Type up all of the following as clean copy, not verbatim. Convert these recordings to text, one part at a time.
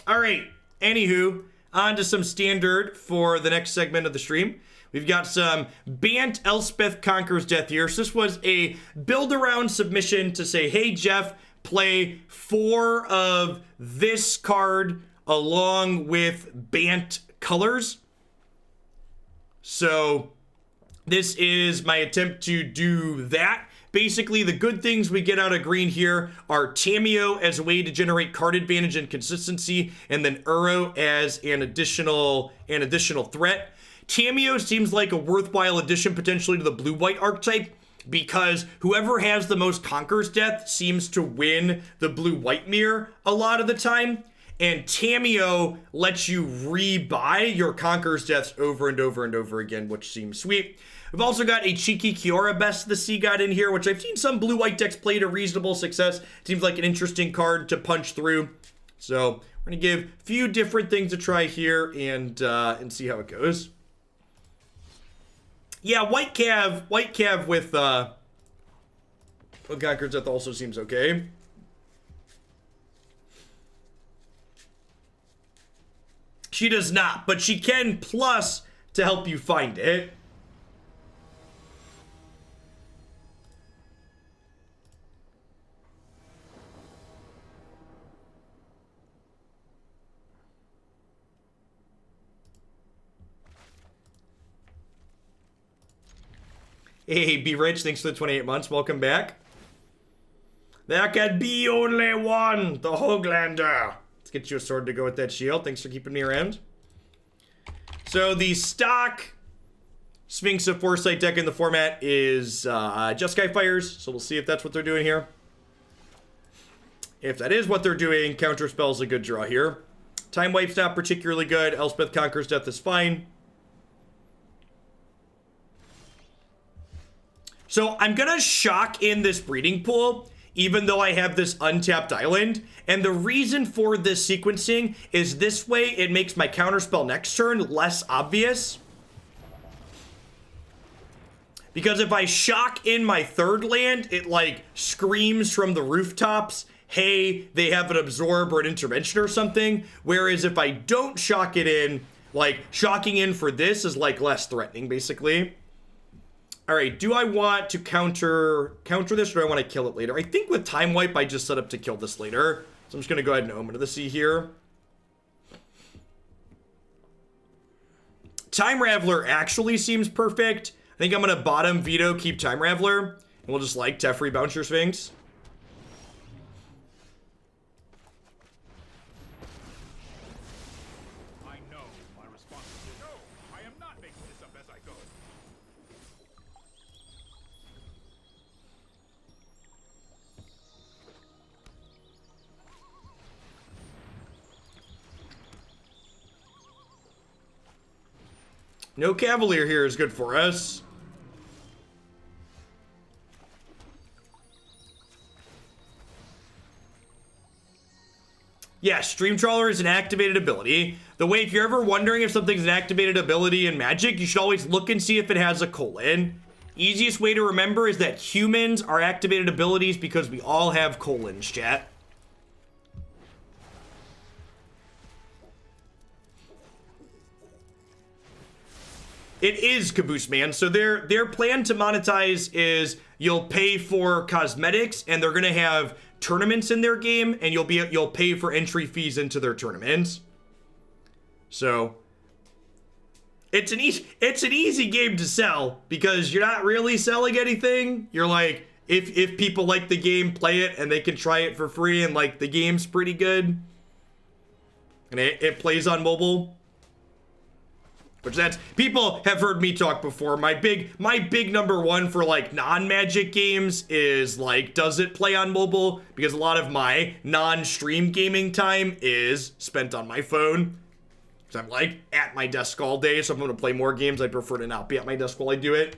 All right, anywho, on to some standard for the next segment of the stream. We've got some Bant Elspeth Conquers Death here. So this was a build-around submission to say, hey, Jeff, play 4 of this card along with Bant colors. So this is my attempt to do that. Basically, the good things we get out of green here are Tamiyo as a way to generate card advantage and consistency, and then Uro as an additional threat. Tamiyo seems like a worthwhile addition potentially to the blue-white archetype, because whoever has the most Conqueror's Death seems to win the blue-white mirror a lot of the time. And Tamiyo lets you rebuy your Conqueror's Deaths over and over and over again, which seems sweet. We've also got a cheeky Kiora Best of the Sea God in here, which I've seen some blue-white decks play to reasonable success. Seems like an interesting card to punch through. So we're going to give a few different things a try here and see how it goes. Yeah, White Cav with Conqueror's Death also seems okay. She does not, but she can plus to help you find it. Hey, Be Rich, thanks for the 28 months. Welcome back. There can be only one, the Hoglander. Let's get you a sword to go with that shield. Thanks for keeping me around. So the stock Sphinx of Foresight deck in the format is Just Sky Fires. So we'll see if that's what they're doing here. If that is what they're doing, Counterspell's a good draw here. Time Wipe's not particularly good. Elspeth Conquers Death is fine. So I'm gonna shock in this breeding pool, even though I have this untapped island. And the reason for this sequencing is this way it makes my counterspell next turn less obvious. Because if I shock in my third land, it like screams from the rooftops, hey, they have an absorb or an intervention or something. Whereas if I don't shock it in, like shocking in for this is like less threatening basically. All right, do I want to counter this, or do I want to kill it later? I think with Time Wipe, I just set up to kill this later. So I'm just going to go ahead and Omen to the Sea here. Time Raveler actually seems perfect. I think I'm going to bottom Veto, keep Time Raveler, and we'll just like Teferi bounce your Sphinx. No Cavalier here is good for us. Yes, Dream Trawler is an activated ability. The way, if you're ever wondering if something's an activated ability in Magic, you should always look and see if it has a colon. Easiest way to remember is that humans are activated abilities because we all have colons, chat. It is Caboose Man. So their plan to monetize is you'll pay for cosmetics, and they're gonna have tournaments in their game, and you'll pay for entry fees into their tournaments. So it's an easy game to sell because you're not really selling anything. You're like, if people like the game, play it, and they can try it for free, and like the game's pretty good, and it plays on mobile. Which that's, people have heard me talk before. My big number one for like non-Magic games is like, does it play on mobile? Because a lot of my non-stream gaming time is spent on my phone. Because I'm like at my desk all day, so if I'm gonna play more games, I prefer to not be at my desk while I do it.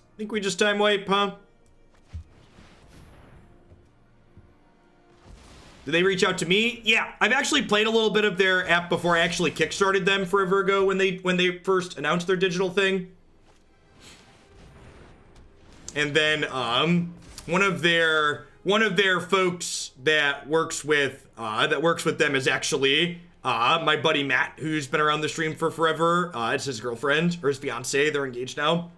I think we just time wipe, huh? Did they reach out to me? Yeah, I've actually played a little bit of their app before I actually kickstarted them forever ago when they first announced their digital thing. And then one of their folks that works with them is actually my buddy Matt, who's been around the stream for forever. It's his girlfriend or his fiance. They're engaged now.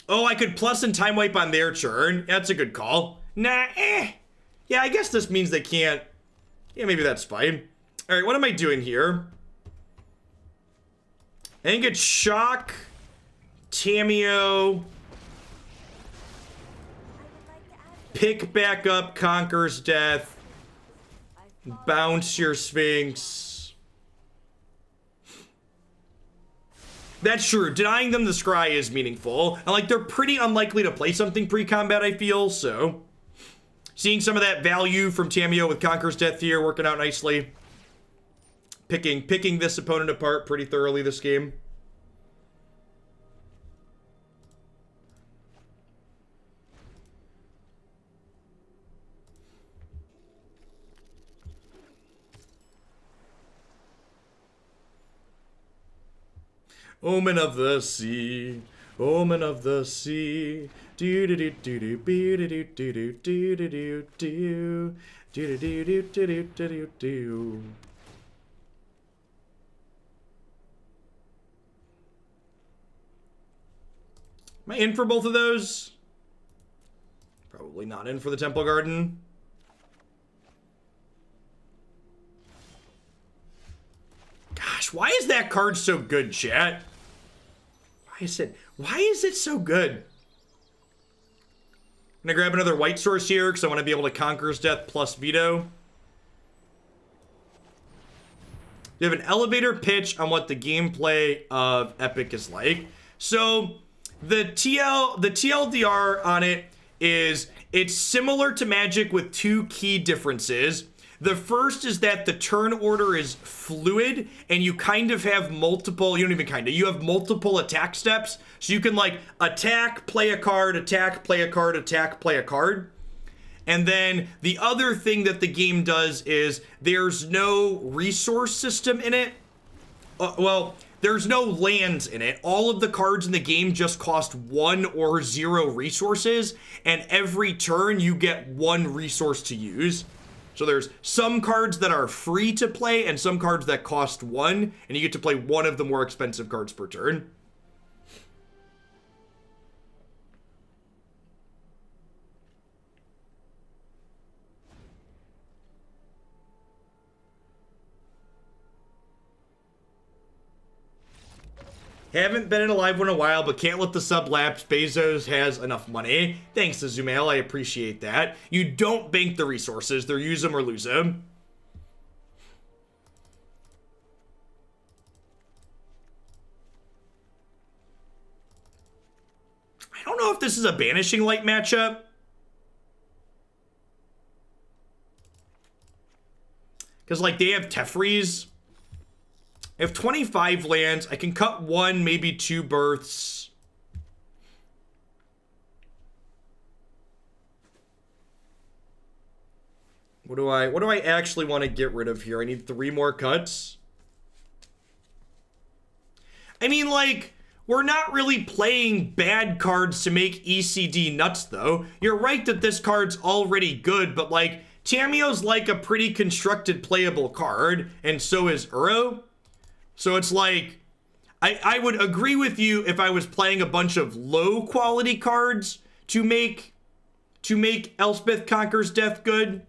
Oh, I could plus and time wipe on their turn. That's a good call. Nah, yeah, I guess this means they can't. Yeah, maybe that's fine. All right, what am I doing here? I think it's Shock, Tamiyo, pick back up Conquer's Death, bounce your Sphinx. That's true. Denying them the scry is meaningful. And like, they're pretty unlikely to play something pre-combat, I feel, so seeing some of that value from Tamiyo with Conquer's Death here working out nicely. Picking this opponent apart pretty thoroughly this game. Omen of the sea, Omen of the sea. Do do do do do do do do do do do do do do do do do do. Am I in for both of those? Probably not in for the Temple Garden. Gosh, why is that card so good, chat? Why is it so good? I'm gonna grab another white source here because I want to be able to Conquer's Death plus Veto. You have an elevator pitch on what the gameplay of Epic is like. So the TLDR on it is it's similar to Magic with two key differences. The first is that the turn order is fluid and you kind of have multiple, you have multiple attack steps. So you can like attack, play a card, attack, play a card, attack, play a card. And then the other thing that the game does is there's no resource system in it. There's no lands in it. All of the cards in the game just cost 1 or 0 resources. And every turn you get 1 resource to use. So there's some cards that are free to play and some cards that cost 1, and you get to play one of the more expensive cards per turn. Haven't been in a live one in a while, but can't let the sub lapse. Bezos has enough money. Thanks to Zumail, I appreciate that. You don't bank the resources. They're use them or lose them. I don't know if this is a Banishing Light matchup. Because, like, they have Teferis. I have 25 lands. I can cut 1, maybe 2 births. What do I actually want to get rid of here? I need 3 more cuts. I mean, like, we're not really playing bad cards to make ECD nuts, though. You're right that this card's already good, but, like, Tamiyo's like a pretty constructed playable card, and so is Uro. So it's like, I would agree with you if I was playing a bunch of low quality cards to make Elspeth Conquer's Death good.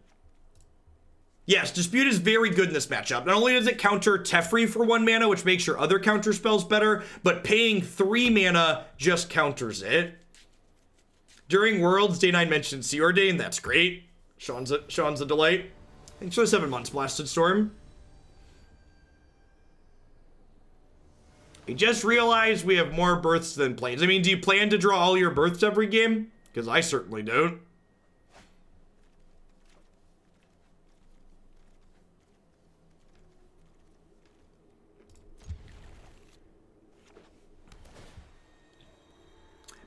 Yes, Dispute is very good in this matchup. Not only does it counter Teferi for 1 mana, which makes your other counter spells better, but paying 3 mana just counters it. During Worlds, Day 9 mentioned Sea Ordain. That's great. Sean's a delight. Thanks for the 7 months, Blasted Storm. I just realized we have more births than planes. I mean, do you plan to draw all your births every game? Because I certainly don't.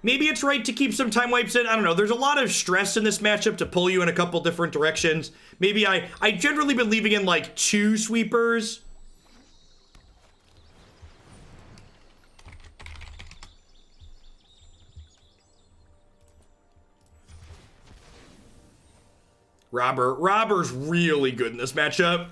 Maybe it's right to keep some time wipes in. I don't know. There's a lot of stress in this matchup to pull you in a couple different directions. Maybe I generally been leaving in like 2 sweepers. Robber's really good in this matchup.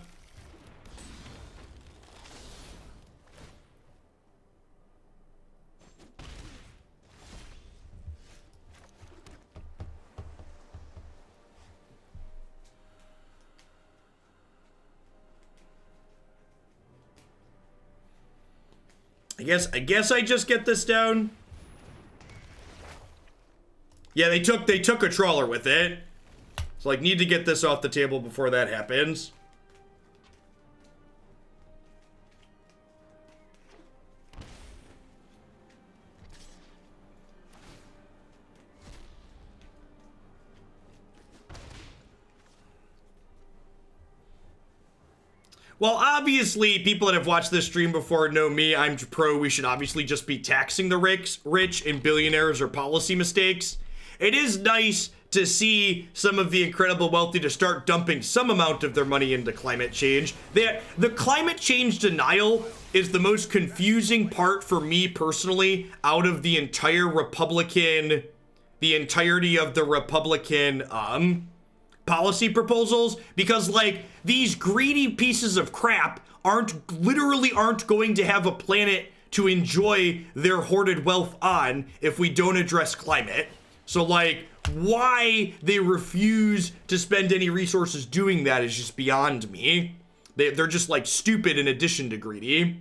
I guess I just get this down. Yeah, they took a trawler with it. So like need to get this off the table before that happens. Well, obviously, people that have watched this stream before know me. I'm pro. We should obviously just be taxing the rich and billionaires or policy mistakes. It is nice to see some of the incredible wealthy to start dumping some amount of their money into climate change. The climate change denial is the most confusing part for me personally out of the entirety of the Republican policy proposals, because like these greedy pieces of crap literally aren't going to have a planet to enjoy their hoarded wealth on if we don't address climate. So like why they refuse to spend any resources doing that is just beyond me. They're just like stupid in addition to greedy.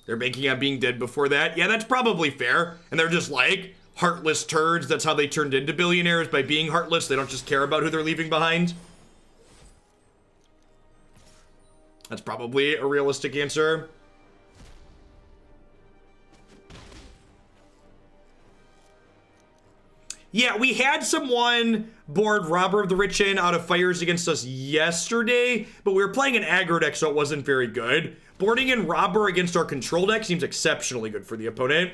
They're banking on being dead before that. Yeah, that's probably fair. And they're just like heartless turds. That's how they turned into billionaires, by being heartless. They don't just care about who they're leaving behind. That's probably a realistic answer. Yeah, we had someone board Robber of the Rich in out of fires against us yesterday, but we were playing an aggro deck, so it wasn't very good. Boarding in Robber against our control deck seems exceptionally good for the opponent.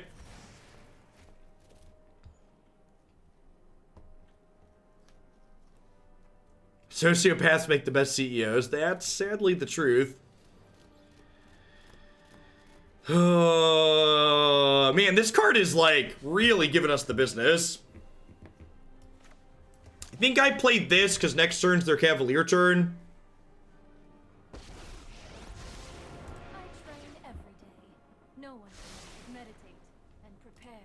Sociopaths make the best CEOs. That's sadly the truth. Oh, man, this card is like really giving us the business. I think I played this because next turn's their Cavalier turn. I train every day. No one can meditate and prepare.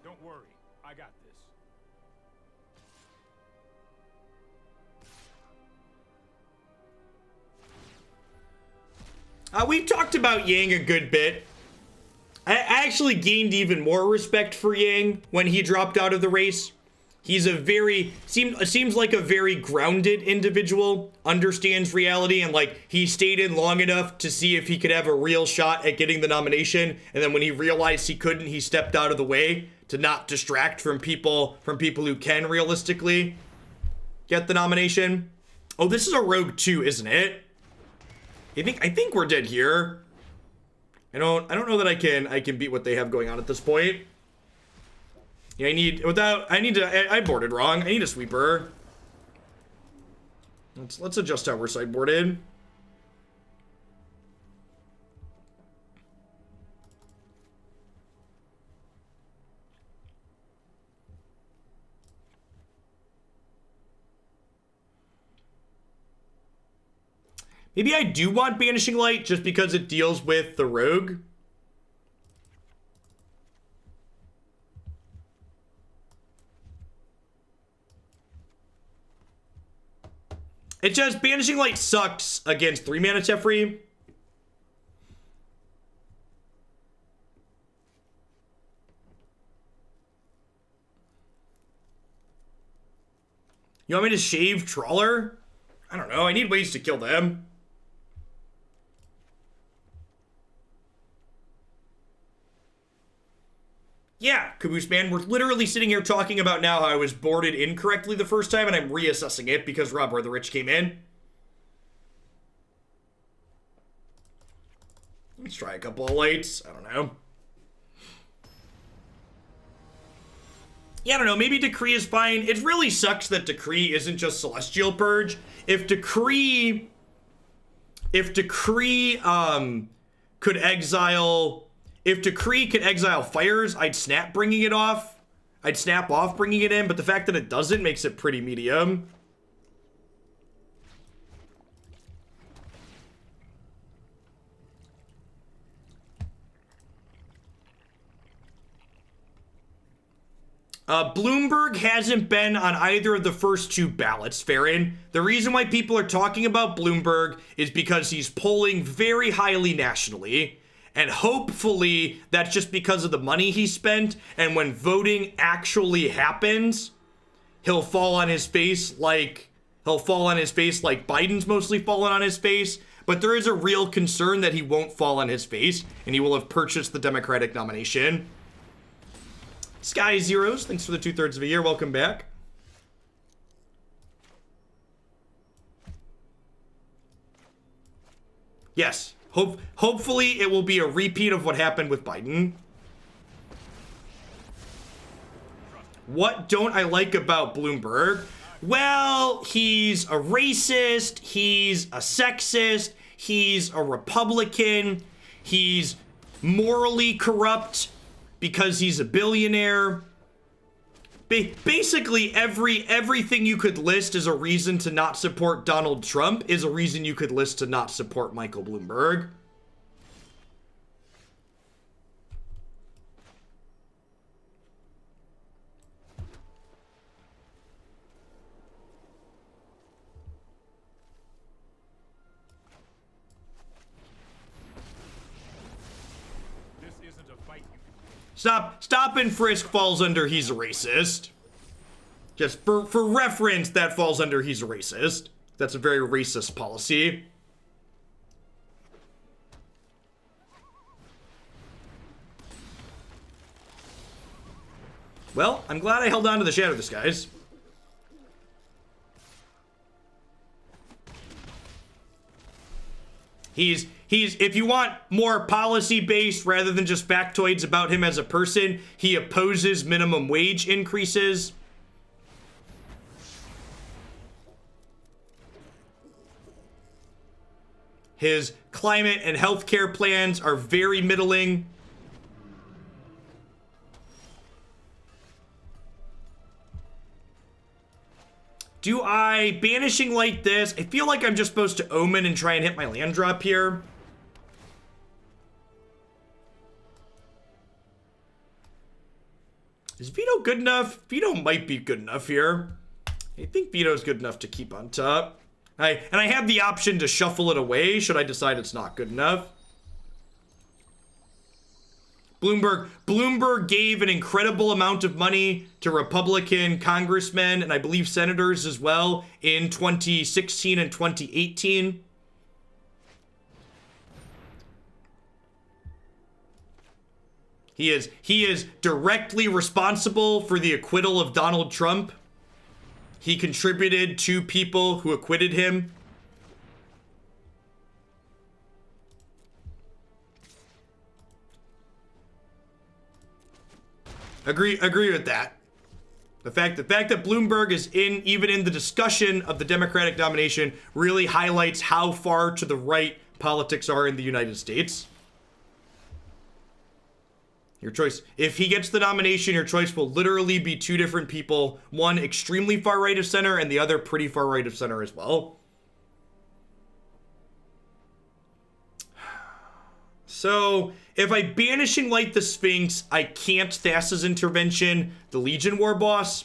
Don't worry, I got this. We've talked about Yang a good bit. I actually gained even more respect for Yang when he dropped out of the race. He's seems like a very grounded individual, understands reality, and like he stayed in long enough to see if he could have a real shot at getting the nomination. And then when he realized he couldn't, he stepped out of the way to not distract from people who can realistically get the nomination. Oh, this is a rogue 2, isn't it? I think we're dead here. I don't know that I can beat what they have going on at this point. Yeah, I boarded wrong. I need a sweeper. Let's adjust how we're sideboarded. Maybe I do want Banishing Light just because it deals with the rogue. It just, Banishing Light sucks against 3-mana Teferi. You want me to shave Trawler? I don't know. I need ways to kill them. Yeah, Caboose Man, we're literally sitting here talking about now how I was boarded incorrectly the first time, and I'm reassessing it because Robber the Rich came in. Let's try a couple of lights. I don't know. Yeah, I don't know. Maybe Decree is fine. It really sucks that Decree isn't just Celestial Purge. If Decree could exile... If Decree could exile Fires, I'd snap bringing it off. I'd snap off bringing it in, but the fact that it doesn't makes it pretty medium. Bloomberg hasn't been on either of the first two ballots, Farron. The reason why people are talking about Bloomberg is because he's polling very highly nationally. And hopefully that's just because of the money he spent. And when voting actually happens, he'll fall on his face like Biden's mostly fallen on his face. But there is a real concern that he won't fall on his face and he will have purchased the Democratic nomination. Sky Zeros, thanks for the 2/3 of a year. Welcome back. Yes. Hopefully it will be a repeat of what happened with Biden. What don't I like about Bloomberg? Well, he's a racist, he's a sexist, he's a Republican, he's morally corrupt because he's a billionaire. Basically, everything you could list as a reason to not support Donald Trump is a reason you could list to not support Michael Bloomberg. Stop and frisk falls under he's a racist. Just for reference, that falls under he's a racist. That's a very racist policy. Well, I'm glad I held on to the Shatter the Skies. He's if you want more policy-based rather than just factoids about him as a person, he opposes minimum wage increases. His climate and healthcare plans are very middling. Do I Banishing Light this? I feel like I'm just supposed to Omen and try and hit my land drop here. Is Veto good enough? Veto might be good enough here. I think Veto's good enough to keep on top. I have the option to shuffle it away should I decide it's not good enough. Bloomberg gave an incredible amount of money to Republican congressmen and I believe senators as well in 2016 and 2018. He is directly responsible for the acquittal of Donald Trump. He contributed to people who acquitted him. Agree with that. The fact that Bloomberg is even in the discussion of the Democratic nomination really highlights how far to the right politics are in the United States. Your choice. If he gets the nomination, your choice will literally be two different people. One extremely far right of center and the other pretty far right of center as well. So, if I Banishing Light the Sphinx, I can't Thassa's Intervention, the Legion War boss.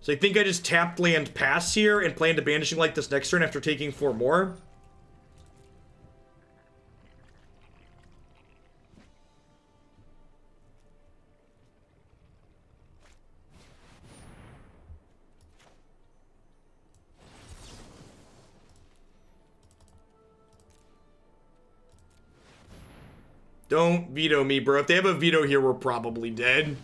So I think I just tapped land pass here and plan to Banishing Light this next turn after taking 4 more. Don't veto me, bro. If they have a veto here, we're probably dead.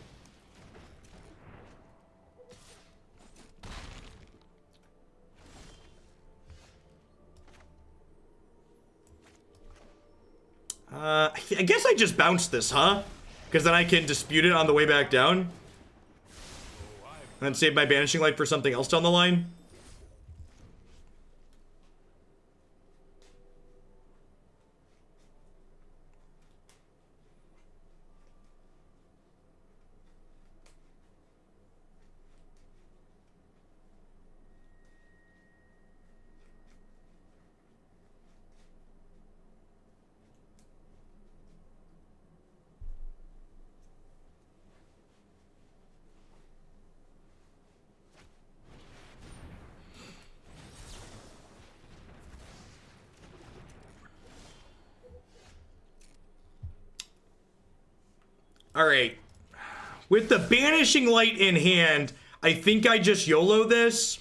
I guess I just bounced this, huh? Because then I can dispute it on the way back down. And then save my Banishing Light for something else down the line. Alright. With the Banishing Light in hand, I think I just YOLO this.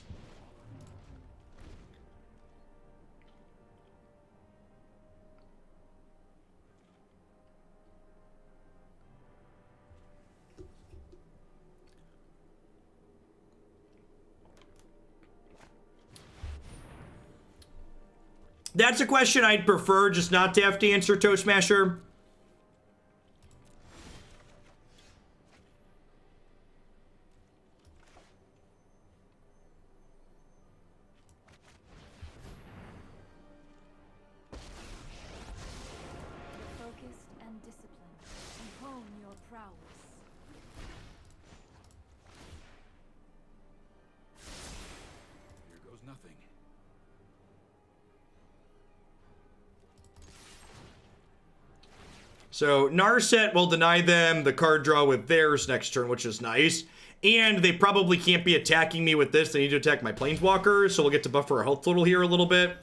That's a question I'd prefer just not to have to answer, Toastmaster. So Narset will deny them the card draw with theirs next turn, which is nice. And they probably can't be attacking me with this. They need to attack my Planeswalkers, so we'll get to buffer our health total here a little bit,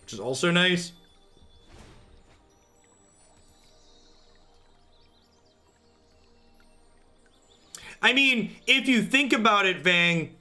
which is also nice. I mean, if you think about it, Vang,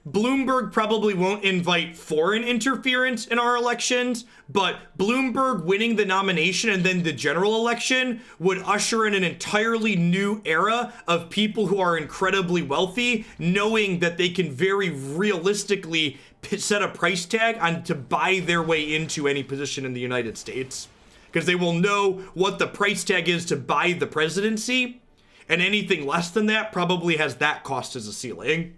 Bloomberg probably won't invite foreign interference in our elections, but Bloomberg winning the nomination and then the general election would usher in an entirely new era of people who are incredibly wealthy, knowing that they can very realistically set a price tag on to buy their way into any position in the United States. Because they will know what the price tag is to buy the presidency, and anything less than that probably has that cost as a ceiling.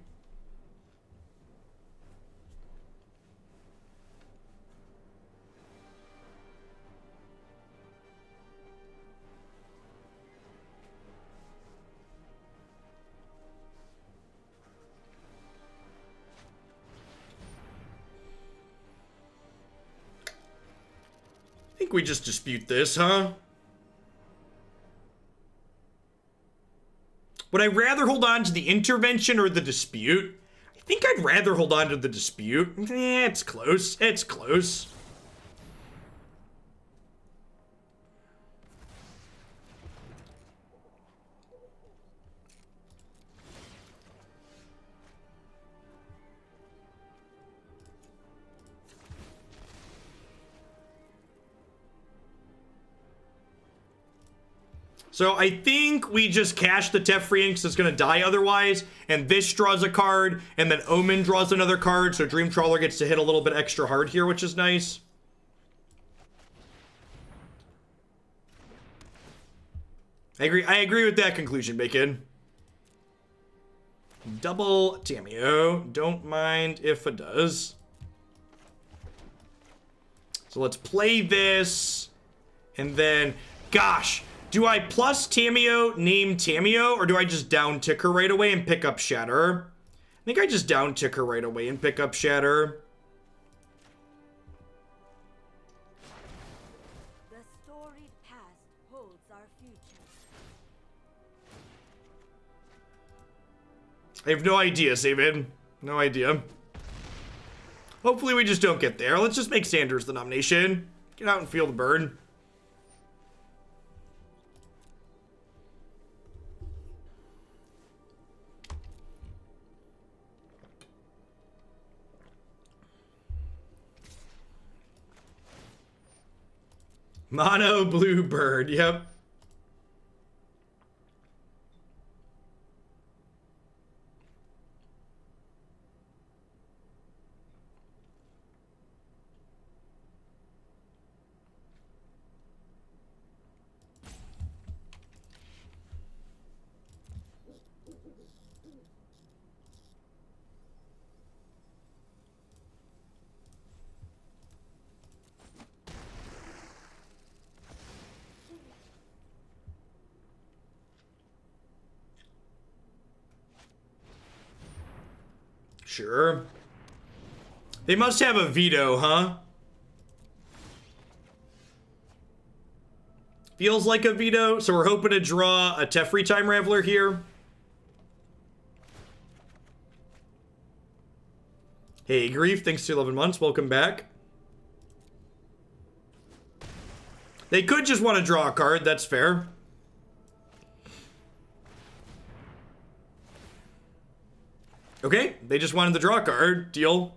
I think we just dispute this, huh? Would I rather hold on to the intervention or the dispute? I think I'd rather hold on to the dispute. It's close. It's close. So I think we just cash the Teferi because it's going to die otherwise, and this draws a card, and then Omen draws another card, so Dream Trawler gets to hit a little bit extra hard here, which is nice. I agree with that conclusion, Bacon. Double Tamiyo. Don't mind if it does. So let's play this, and then, gosh, do I plus Tamiyo, name Tamiyo, or do I just down tick her right away and pick up Shatter? I think I just down tick her right away and pick up Shatter. The storied past holds our future. I have no idea, Saban. No idea. Hopefully we just don't get there. Let's just make Sanders the nomination. Get out and feel the burn. Mono Bluebird, yep. Sure. They must have a veto, huh? Feels like a veto, so we're hoping to draw a Teferi time Raveler here. Hey, Grief, thanks to 11 months. Welcome back. They could just want to draw a card. That's fair. Okay, they just wanted to draw a card. Deal.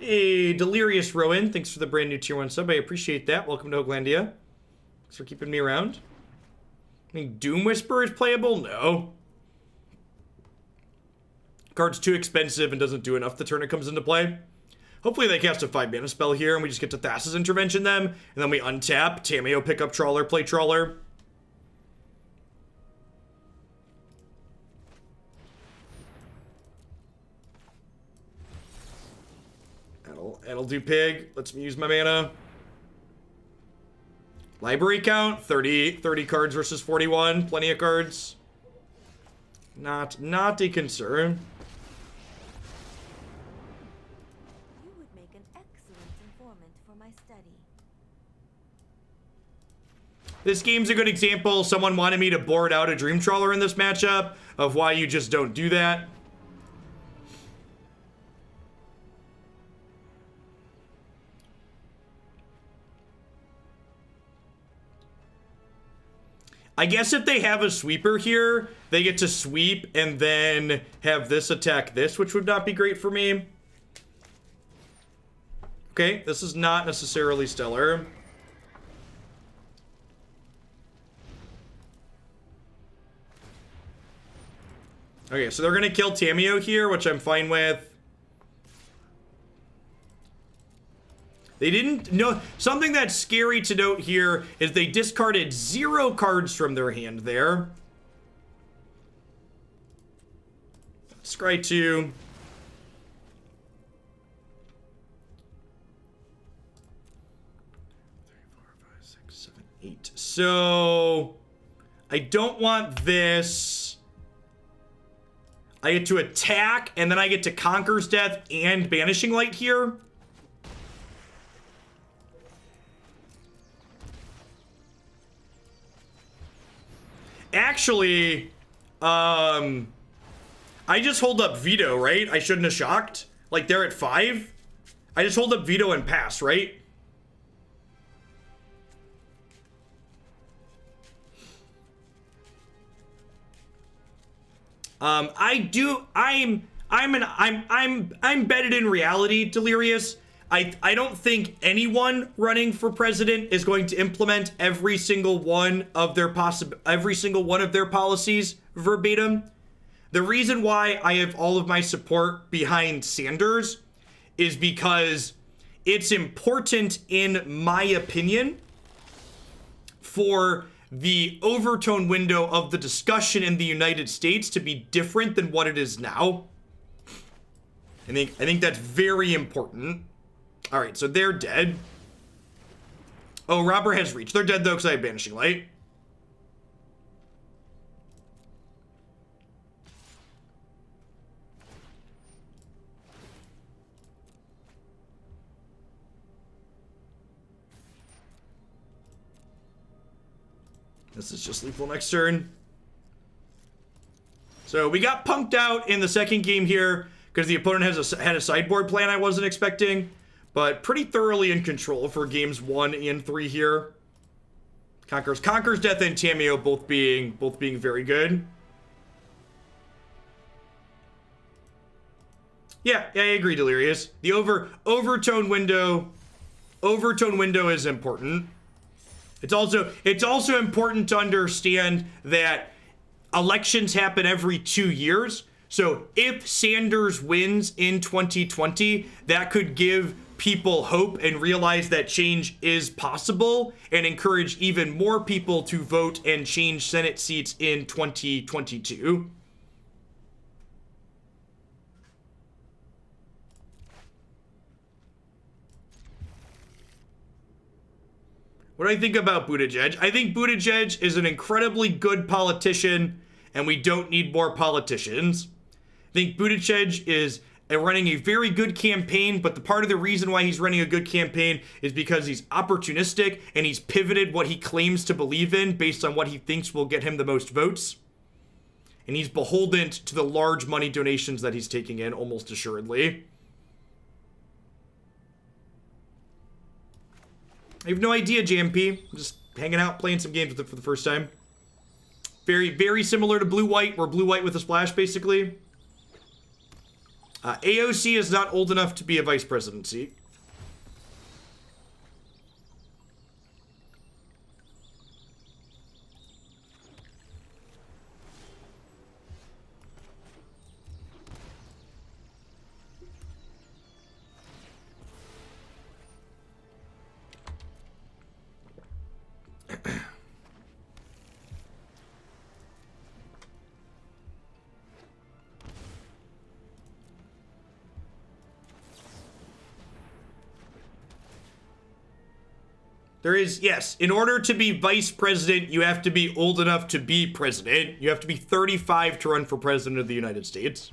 Hey, Delirious Rowan, thanks for the brand new tier 1 sub. I appreciate that. Welcome to Hoaglandia. Thanks for keeping me around. I mean, Doom Whisper is playable? No. Card's too expensive and doesn't do enough the turn it comes into play. Hopefully they cast a 5-mana spell here and we just get to Thassa's Intervention them. And then we untap, Tamiyo, pick up Trawler, play Trawler. That'll do pig. Lets me use my mana. Library count, 30 cards versus 41. Plenty of cards. Not a concern. You would make an excellent informant for my study. This game's a good example. Someone wanted me to board out a Dream Trawler in this matchup of why you just don't do that. I guess if they have a sweeper here, they get to sweep and then have this attack this, which would not be great for me. Okay, this is not necessarily stellar. Okay, so they're gonna kill Tamiyo here, which I'm fine with. They didn't know. Something that's scary to note here is they discarded 0 cards from their hand there. Scry 2. So I don't want this. I get to attack, and then I get to Conquer's Death and Banishing Light here. Actually, I just hold up Veto, right? I shouldn't have shocked. Like, they're at 5. I just hold up Veto and pass, right? I'm bedded in reality, Delirious. I don't think anyone running for president is going to implement every single one of their policies verbatim. The reason why I have all of my support behind Sanders is because it's important, in my opinion, for the overtone window of the discussion in the United States to be different than what it is now. I think that's very important. All right, so they're dead. Oh, Robber has reached. They're dead, though, because I have Banishing Light. This is just lethal next turn. So we got punked out in the second game here because the opponent had a sideboard plan I wasn't expecting. But pretty thoroughly in control for games 1 and 3 here. Conquer's Death and Tamiyo both being very good. Yeah, I agree, Delirious. The overtone window is important. It's also important to understand that elections happen every 2 years. So if Sanders wins in 2020, that could give people hope and realize that change is possible and encourage even more people to vote and change Senate seats in 2022. What do I think about Buttigieg? I think Buttigieg is an incredibly good politician, and we don't need more politicians. I think Buttigieg is running a very good campaign, but the part of the reason why he's running a good campaign is because he's opportunistic and he's pivoted what he claims to believe in based on what he thinks will get him the most votes. And he's beholden to the large money donations that he's taking in, almost assuredly. I have no idea, JMP. I'm just hanging out, playing some games with it for the first time. Very, very similar to Blue-White. We're Blue-White with a splash, basically. AOC is not old enough to be a vice presidency. There is, yes, in order to be vice president, you have to be old enough to be president. You have to be 35 to run for president of the United States.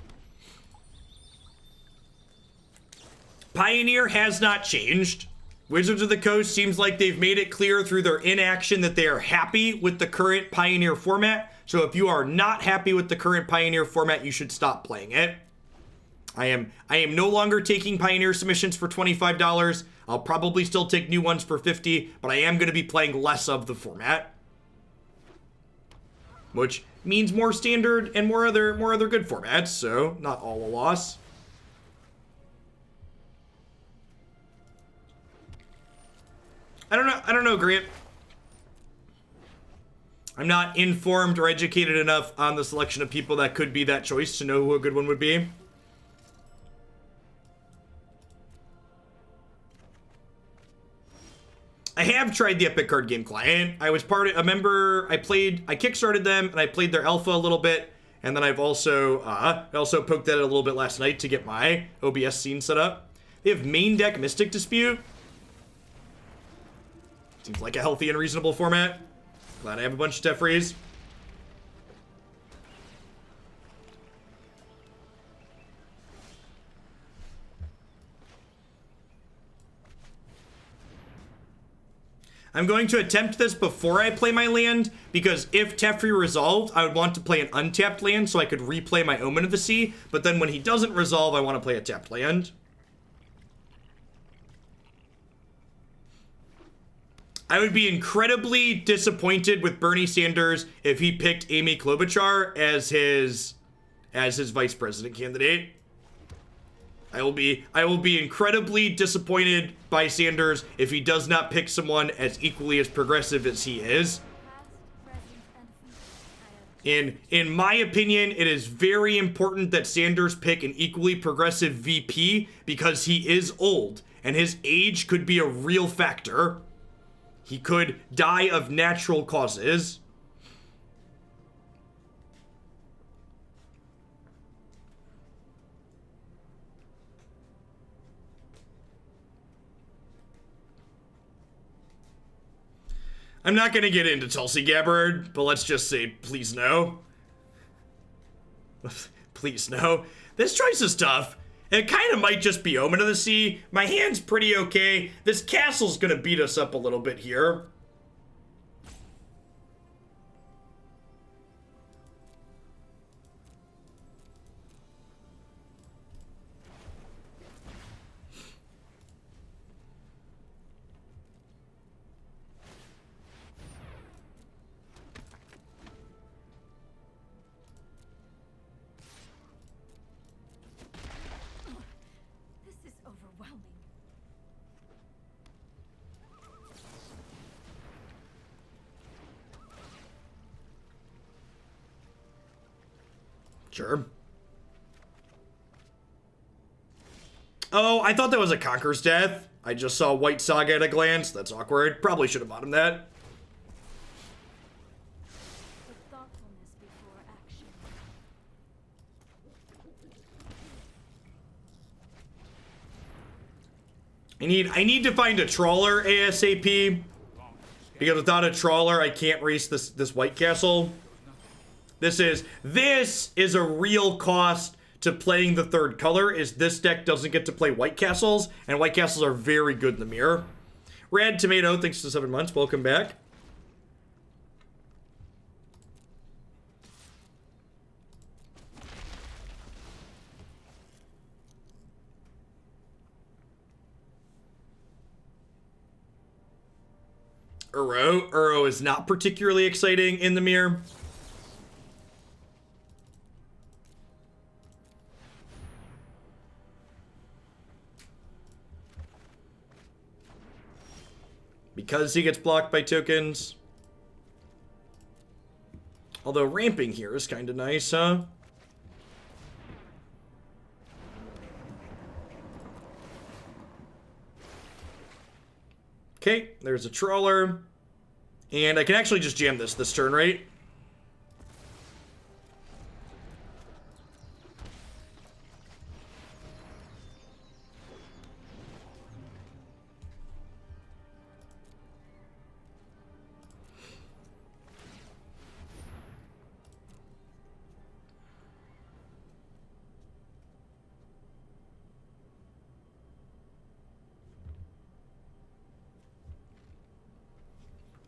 Pioneer has not changed. Wizards of the Coast seems like they've made it clear through their inaction that they are happy with the current Pioneer format. So if you are not happy with the current Pioneer format, you should stop playing it. I am no longer taking Pioneer submissions for $25. I'll probably still take new ones for $50, but I am going to be playing less of the format, which means more standard and more other good formats. So not all a loss. I don't know, Grant. I'm not informed or educated enough on the selection of people that could be that choice to know who a good one would be. I have tried the Epic Card Game client. I was a member, I kickstarted them and I played their alpha a little bit. And then I've also, I also poked at it a little bit last night to get my OBS scene set up. They have main deck Mystic Dispute. Seems like a healthy and reasonable format. Glad I have a bunch of Teferis. I'm going to attempt this before I play my land, because if Teferi resolved, I would want to play an untapped land so I could replay my Omen of the Sea, but then when he doesn't resolve, I want to play a tapped land. I would be incredibly disappointed with Bernie Sanders if he picked Amy Klobuchar as his vice president candidate. I will be incredibly disappointed by Sanders if he does not pick someone as equally as progressive as he is. In my opinion, it is very important that Sanders pick an equally progressive VP because he is old and his age could be a real factor. He could die of natural causes. I'm not going to get into Tulsi Gabbard, but let's just say, please no. Please no. This choice is tough. It kind of might just be Omen of the Sea. My hand's pretty okay. This castle's going to beat us up a little bit here. Sure. Oh, I thought that was a Conqueror's Death. I just saw White Saga at a glance. That's awkward. Probably should have bottomed that. With thoughtfulness before action. I need to find a trawler ASAP. Because without a trawler, I can't race this White Castle. This is a real cost to playing the third color, is this deck doesn't get to play White Castles, and White Castles are very good in the mirror. Rad Tomato, thanks for 7 months. Welcome back. Uro is not particularly exciting in the mirror. Because he gets blocked by tokens. Although ramping here is kind of nice, huh? Okay, there's a trawler. And I can actually just jam this turn, right?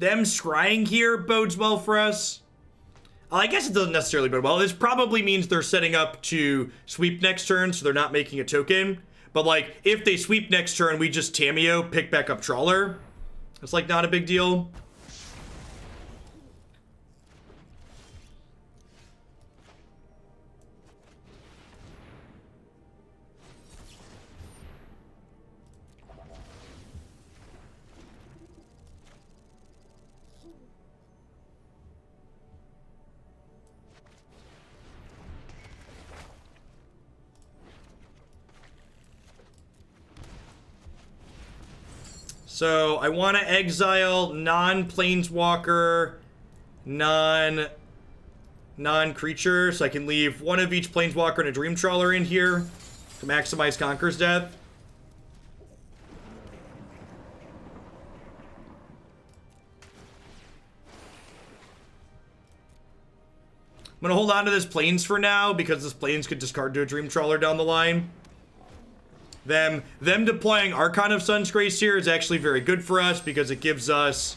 Them scrying here bodes well for us. I guess it doesn't necessarily bode well. This probably means they're setting up to sweep next turn, so they're not making a token. But, like, if they sweep next turn, we just Tamiyo, pick back up Trawler. It's, like, not a big deal. So I want to exile non-planeswalker, non-creature, so I can leave one of each planeswalker and a Dream Trawler in here to maximize Conqueror's Death. I'm gonna hold on to this Plains for now because this Plains could discard to a Dream Trawler down the line. Them deploying Archon of Sun's Grace here is actually very good for us because it gives us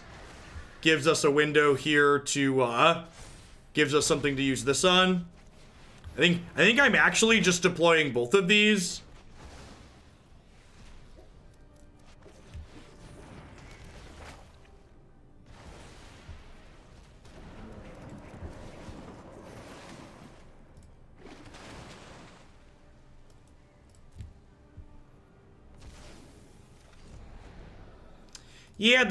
a window here to gives us something to use this on. I think I'm actually just deploying both of these. Yeah,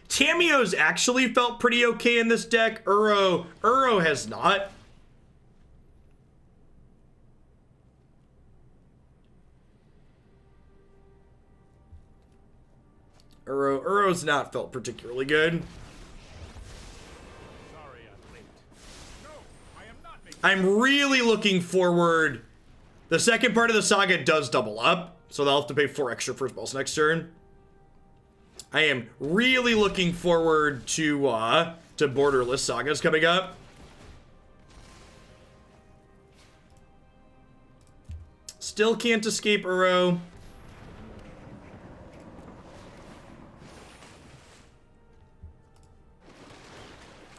Tamiyo's actually felt pretty okay in this deck. Uro has not. Uro's not felt particularly good. Sorry, I'm late. No, I am not making. I'm really looking forward. The second part of the saga does double up, so they'll have to pay 4 extra for spells next turn. I am really looking forward to borderless sagas coming up. Still can't escape Uro.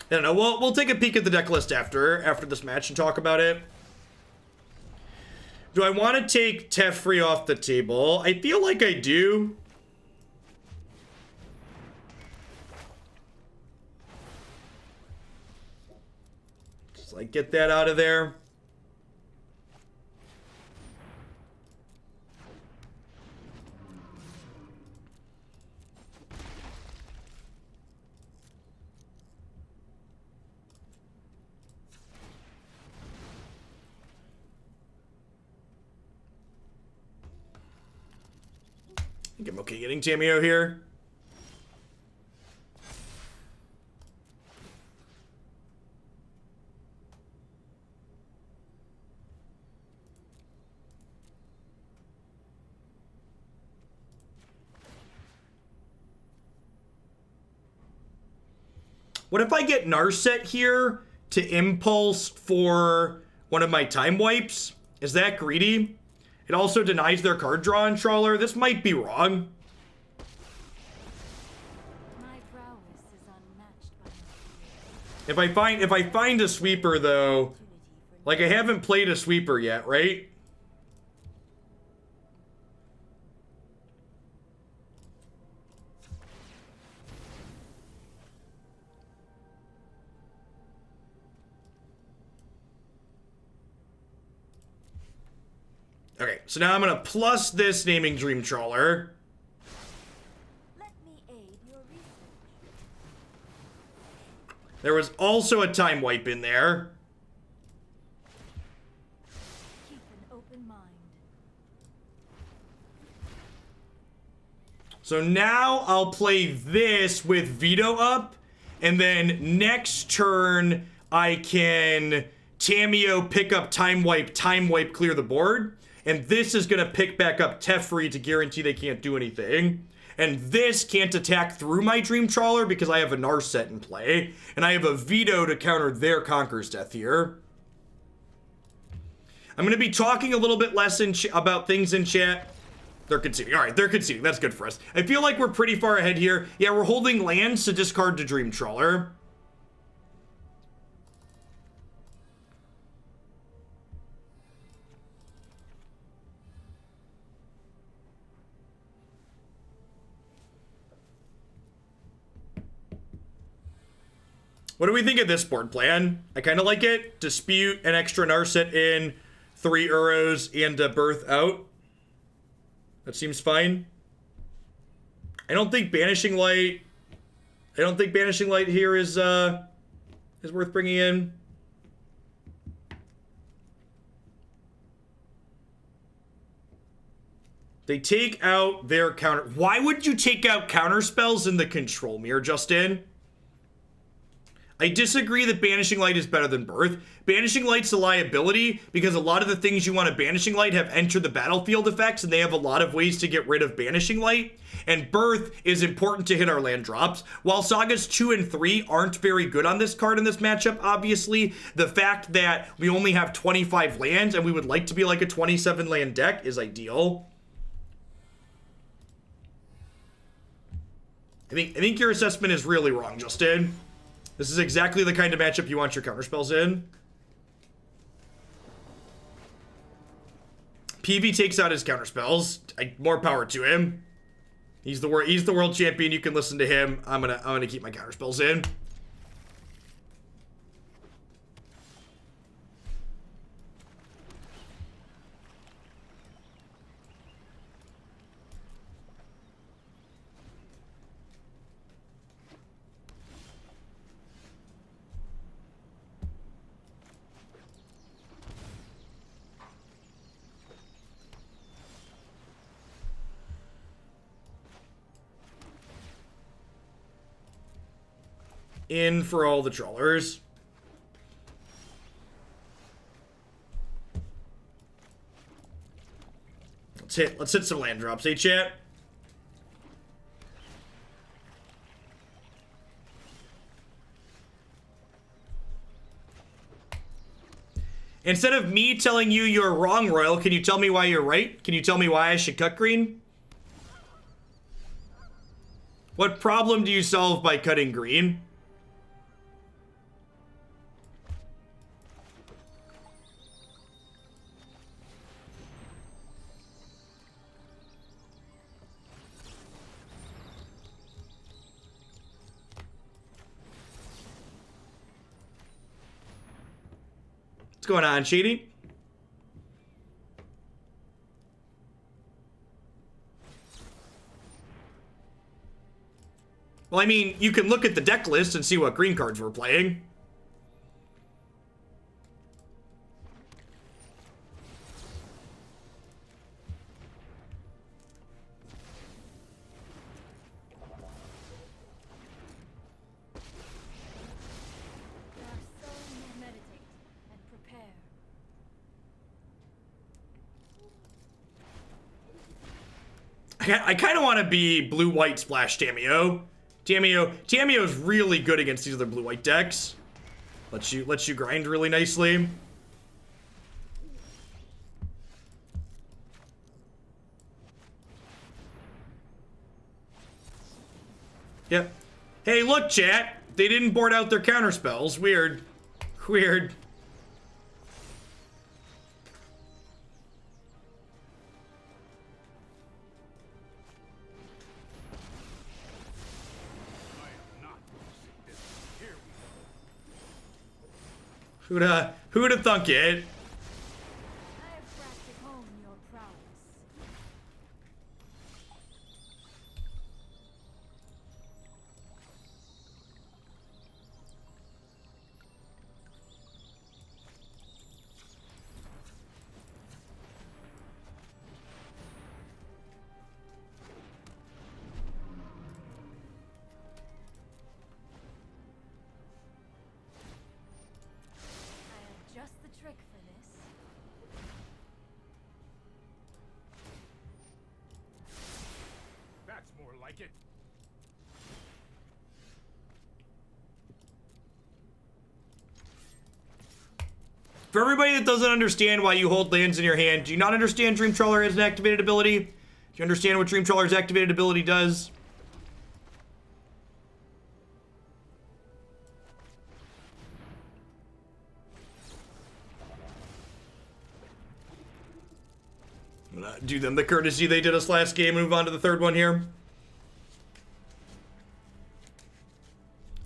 I don't know. We'll take a peek at the deck list after this match and talk about it. Do I want to take Teferi off the table? I feel like I do. Like, get that out of there. think I'm okay getting Tamiyo here. What if I get Narset here to impulse for one of my time wipes? Is that greedy? It also denies their card draw on Trawler. This might be wrong. My prowess is unmatched by my If I find a sweeper though, like I haven't played a sweeper yet, right? Okay, so now I'm gonna plus this naming Dream Trawler. Let me aid your research. There was also a time wipe in there. keep an open mind. So now I'll play this with Veto up, and then next turn I can Tamiyo pick up time wipe, clear the board. And this is gonna pick back up Teferi to guarantee they can't do anything. And this can't attack through my Dream Trawler because I have a Narset in play. And I have a Veto to counter their Conqueror's Death here. I'm gonna be talking a little bit less about things in chat. They're conceding. All right, they're conceding. That's good for us. I feel like we're pretty far ahead here. Yeah, we're holding lands to discard to Dream Trawler. What do we think of this board plan? I kind of like it. Dispute, an extra Narset in, 3 Uros, and a Birth out. That seems fine. I don't think Banishing Light here is worth bringing in. They take out their counter. Why would you take out counter spells in the control mirror, Justin? I disagree that Banishing Light is better than Birth. Banishing Light's a liability because a lot of the things you want to Banishing Light have entered the battlefield effects, and they have a lot of ways to get rid of Banishing Light. And Birth is important to hit our land drops. While Sagas 2 and 3 aren't very good on this card in this matchup, obviously, the fact that we only have 25 lands and we would like to be like a 27 land deck is ideal. I think your assessment is really wrong, Justin. This is exactly the kind of matchup you want your counterspells in. PV takes out his counterspells. More power to him. He's the world champion. You can listen to him. I'm gonna keep my counterspells in. In for all the trawlers. Let's hit some land drops, hey chat? Instead of me telling you you're wrong, Royal, can you tell me why you're right? Can you tell me why I should cut green? What problem do you solve by cutting green? What's going on, Shady? Well, I mean, you can look at the deck list and see what green cards we're playing. I kind of want to be blue-white splash Tamiyo. Tamiyo's really good against these other blue-white decks. Lets you grind really nicely. Yep. Hey, look, chat. They didn't board out their counter spells. Weird. Weird. Who'd have thunk it? I have practiced home your prowess. Just the trick for this. That's more like it. For everybody that doesn't understand why you hold lands in your hand, do you not understand Dream Trawler has an activated ability? Do you understand what Dream Trawler's activated ability does? I'm gonna do them the courtesy they did us last game and move on to the third one here.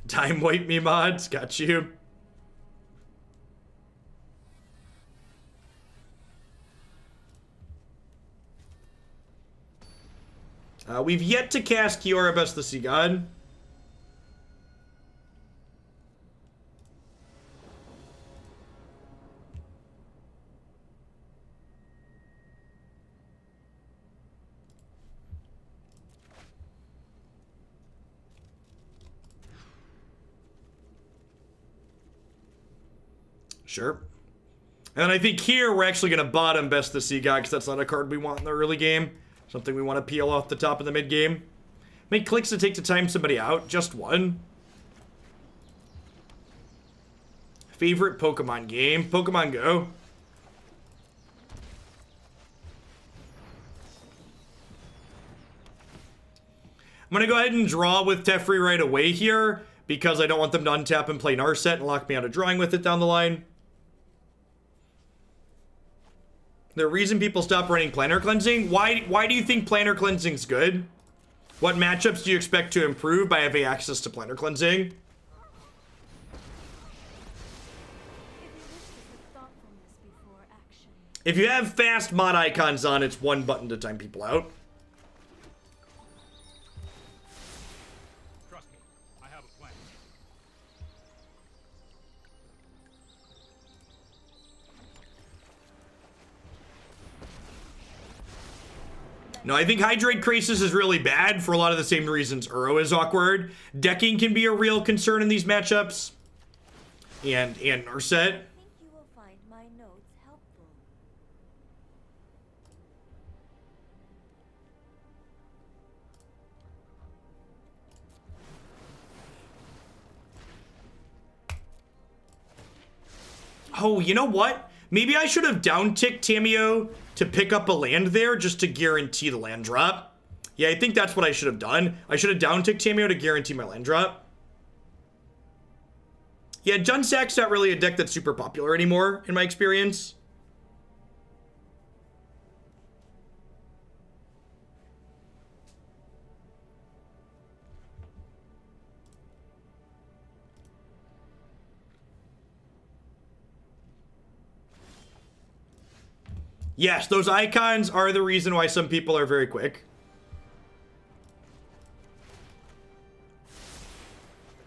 Time wipe me mods, got you. We've yet to cast Kiora, Best the Sea God. Sure. And then I think here we're actually going to bottom Best the Sea God because that's not a card we want in the early game. Something we want to peel off the top of the mid game. Make clicks to take to time somebody out. Just one. Favorite Pokemon game? Pokemon Go. I'm going to go ahead and draw with Teferi right away here because I don't want them to untap and play Narset and lock me out of drawing with it down the line. The reason people stop running Planar Cleansing? Why do you think Planar Cleansing's good? What matchups do you expect to improve by having access to Planar Cleansing? If you wish to put thoughtfulness before action. If you have fast mod icons on, it's one button to time people out. Trust me, I have a plan. No, I think Hydrate Crisis is really bad for a lot of the same reasons Uro is awkward. Decking can be a real concern in these matchups. And Narset. I think you will find my notes helpful. Oh, you know what? Maybe I should have down-ticked Tamiyo to pick up a land there just to guarantee the land drop. Yeah, I think that's what I should have done. I should have down-ticked Tamiyo to guarantee my land drop. Yeah, Junsack's not really a deck that's super popular anymore, in my experience. Yes, those icons are the reason why some people are very quick.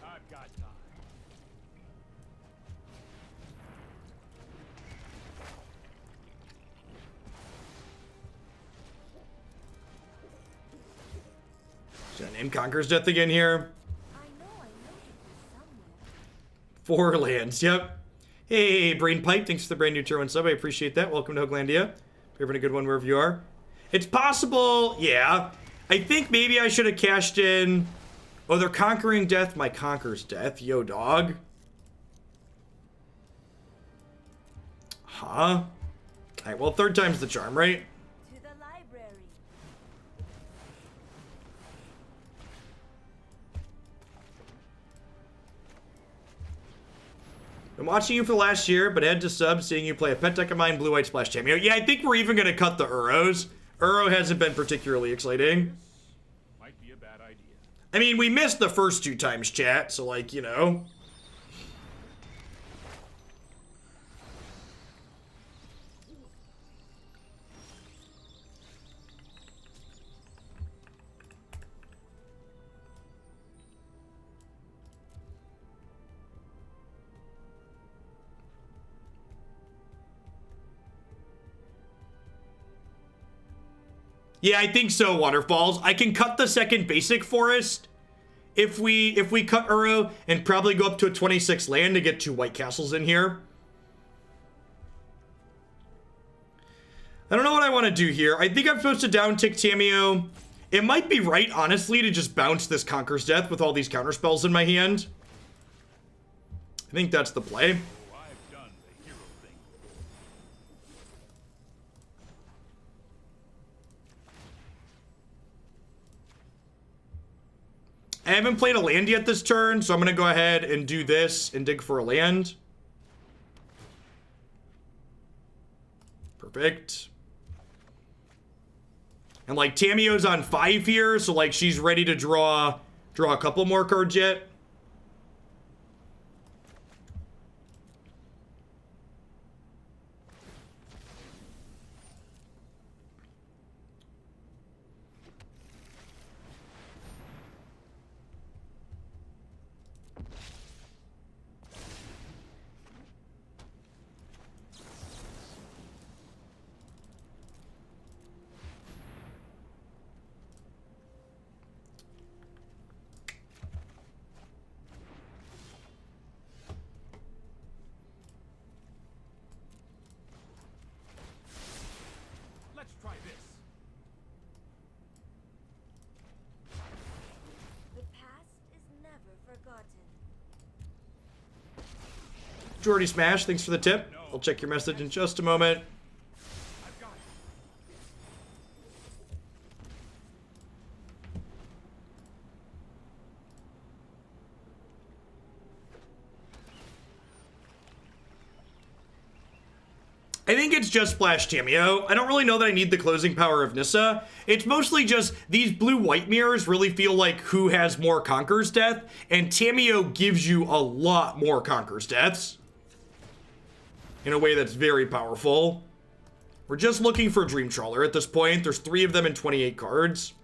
I've got time. Should I name Conqueror's Death again here? I know it somewhere. 4 lands, yep. Hey, Brain Pipe, thanks for the brand new tier 1 sub. I appreciate that. Welcome to Hooglandia. If you're having a good one wherever you are. It's possible, yeah. I think maybe I should have cashed in. Oh, they're conquering death. My conquers death. Yo, dog. Huh? All right, well, third time's the charm, right? To the library. Been watching you for the last year, but head to sub seeing you play a pet deck of mine, Blue White Splash Tamiyo. Yeah, I think we're even going to cut the Uros. Uro hasn't been particularly exciting. Might be a bad idea. I mean, we missed the first 2 times, chat, so, like, you know. Yeah, I think so, Waterfalls. I can cut the second basic forest if we cut Uro and probably go up to a 26 land to get 2 white castles in here. I don't know what I want to do here. I think I'm supposed to downtick Tamiyo. It might be right, honestly, to just bounce this Conqueror's Death with all these counterspells in my hand. I think that's the play. Oh, I've done the hero thing. I haven't played a land yet this turn, so I'm going to go ahead and do this and dig for a land. Perfect. And, like, Tamiyo's on 5 here, so, like, she's ready to draw a couple more cards yet. Let's try this. The past is never forgotten. Jordy Smash, thanks for the tip. I'll check your message in just a moment. I've got it. I think it's just Splash Tamiyo. I don't really know that I need the closing power of Nissa. It's mostly just these blue-white mirrors really feel like who has more Conqueror's Death, and Tamiyo gives you a lot more Conqueror's Deaths in a way that's very powerful. We're just looking for Dream Trawler at this point. There's 3 of them in 28 cards.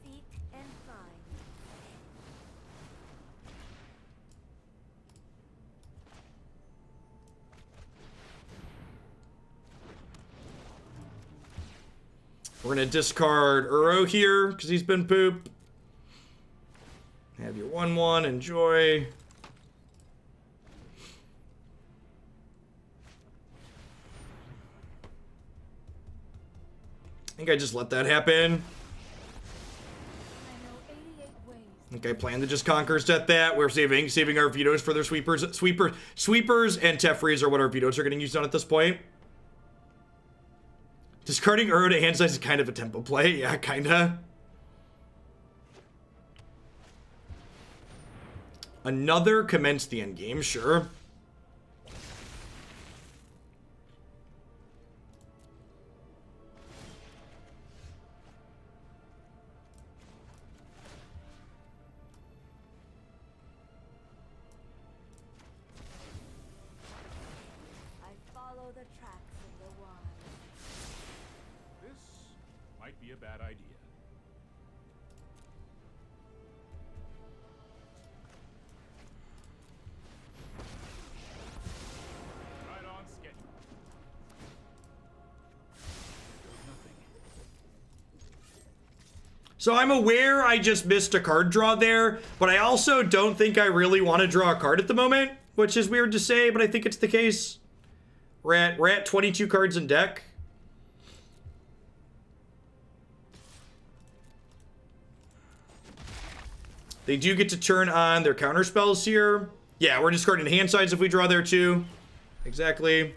Seek and find. We're gonna discard Uro here because he's been poop. Have your 1/1, enjoy. I think I just let that happen. I know 88 ways. I think I plan to just Conqueror's Death that. We're saving our vetoes for their sweepers. Sweepers and Teferis are what our vetoes are getting used on at this point. Discarding Uro to hand size is kind of a tempo play. Yeah, kinda. Another commence the endgame, sure. I follow the tracks of the wild. This might be a bad idea. Right on schedule. There's nothing. So I'm aware I just missed a card draw there, but I also don't think I really want to draw a card at the moment, which is weird to say, but I think it's the case. We're at 22 cards in deck. They do get to turn on their counter spells here. Yeah, we're discarding hand sides if we draw there too. Exactly.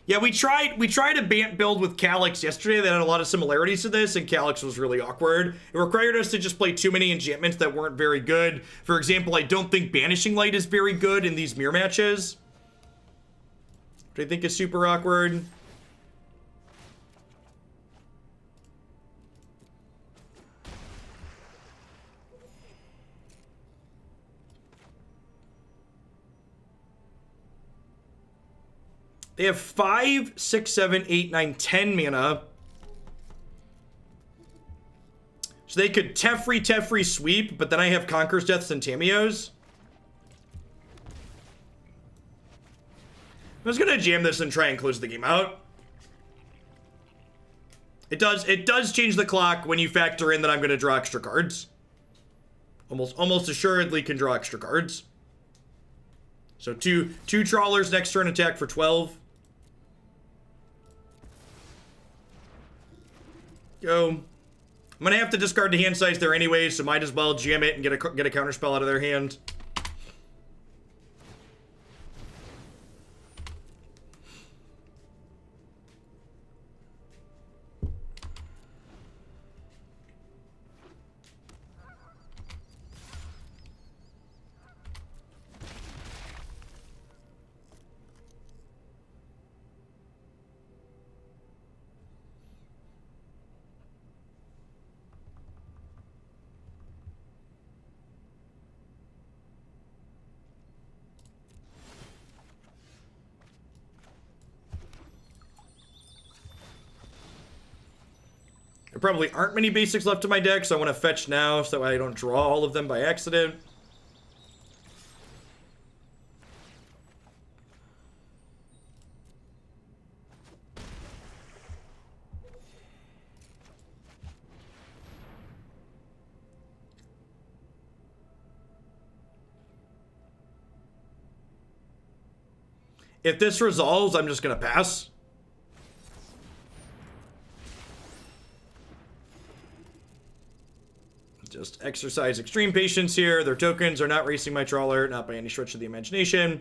Yeah, we tried a Bant build with Calyx yesterday that had a lot of similarities to this, and Calyx was really awkward. It required us to just play too many enchantments that weren't very good. For example, I don't think Banishing Light is very good in these mirror matches, which I think is super awkward. They have 5, 6, 7, 8, 9, 10 mana. So they could Teferi sweep, but then I have Conqueror's Deaths and Tamiyos. I'm just gonna jam this and try and close the game out. It does change the clock when you factor in that I'm gonna draw extra cards. Almost assuredly can draw extra cards. So two Trawlers next turn attack for 12. Go. I'm gonna have to discard the hand size there anyway, so might as well jam it and get a counter spell out of their hand. There probably aren't many basics left in my deck, so I want to fetch now so I don't draw all of them by accident. If this resolves, I'm just going to pass. Just exercise extreme patience here. Their tokens are not racing my Trawler, not by any stretch of the imagination.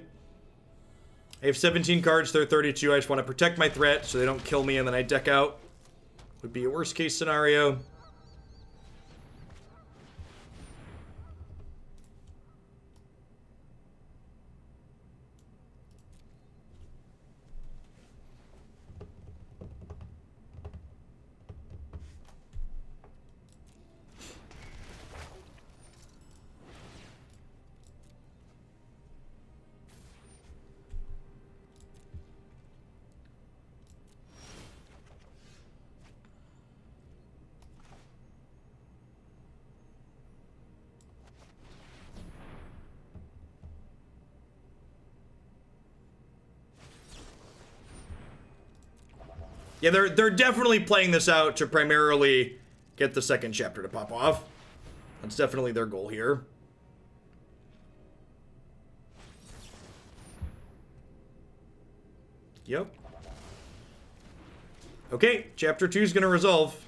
I have 17 cards, they're 32. I just want to protect my threat so they don't kill me and then I deck out. Would be a worst case scenario. Yeah, they're definitely playing this out to primarily get the second chapter to pop off. That's definitely their goal here. Yep. Okay, chapter 2 is going to resolve.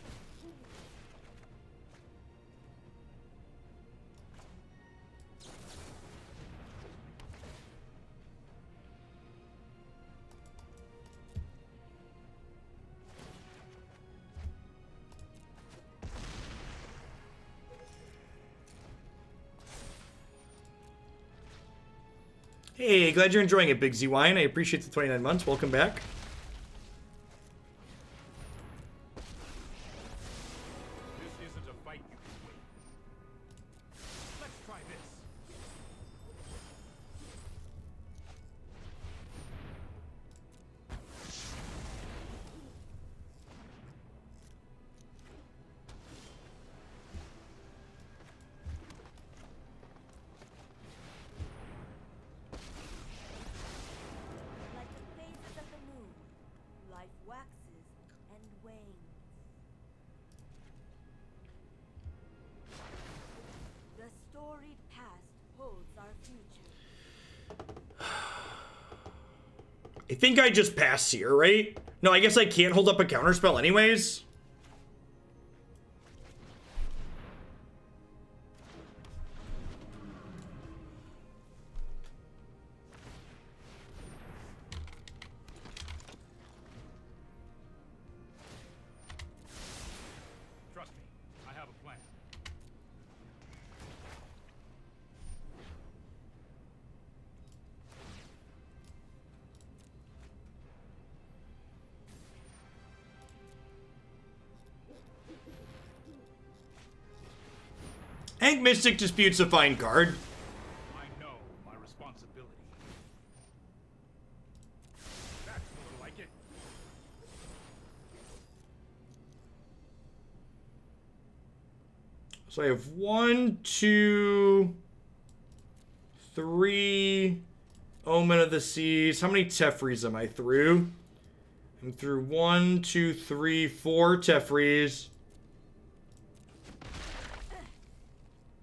Hey, glad you're enjoying it, Big Z Wine. I appreciate the 29 months. Welcome back. This isn't a fight you can win. Let's try this. Like the phases of the moon, life waxes and wanes. The storied past holds our future. I think I just pass here, right? No, I guess I can't hold up a counterspell anyways. Trust me, I have a plan. I think Mystic Dispute's a fine card. I know my responsibility. That's more like it. So I have 1, 2, 3 Omen of the Seas. How many Teferis am I through? I'm through 1, 2, 3, 4 Teferis.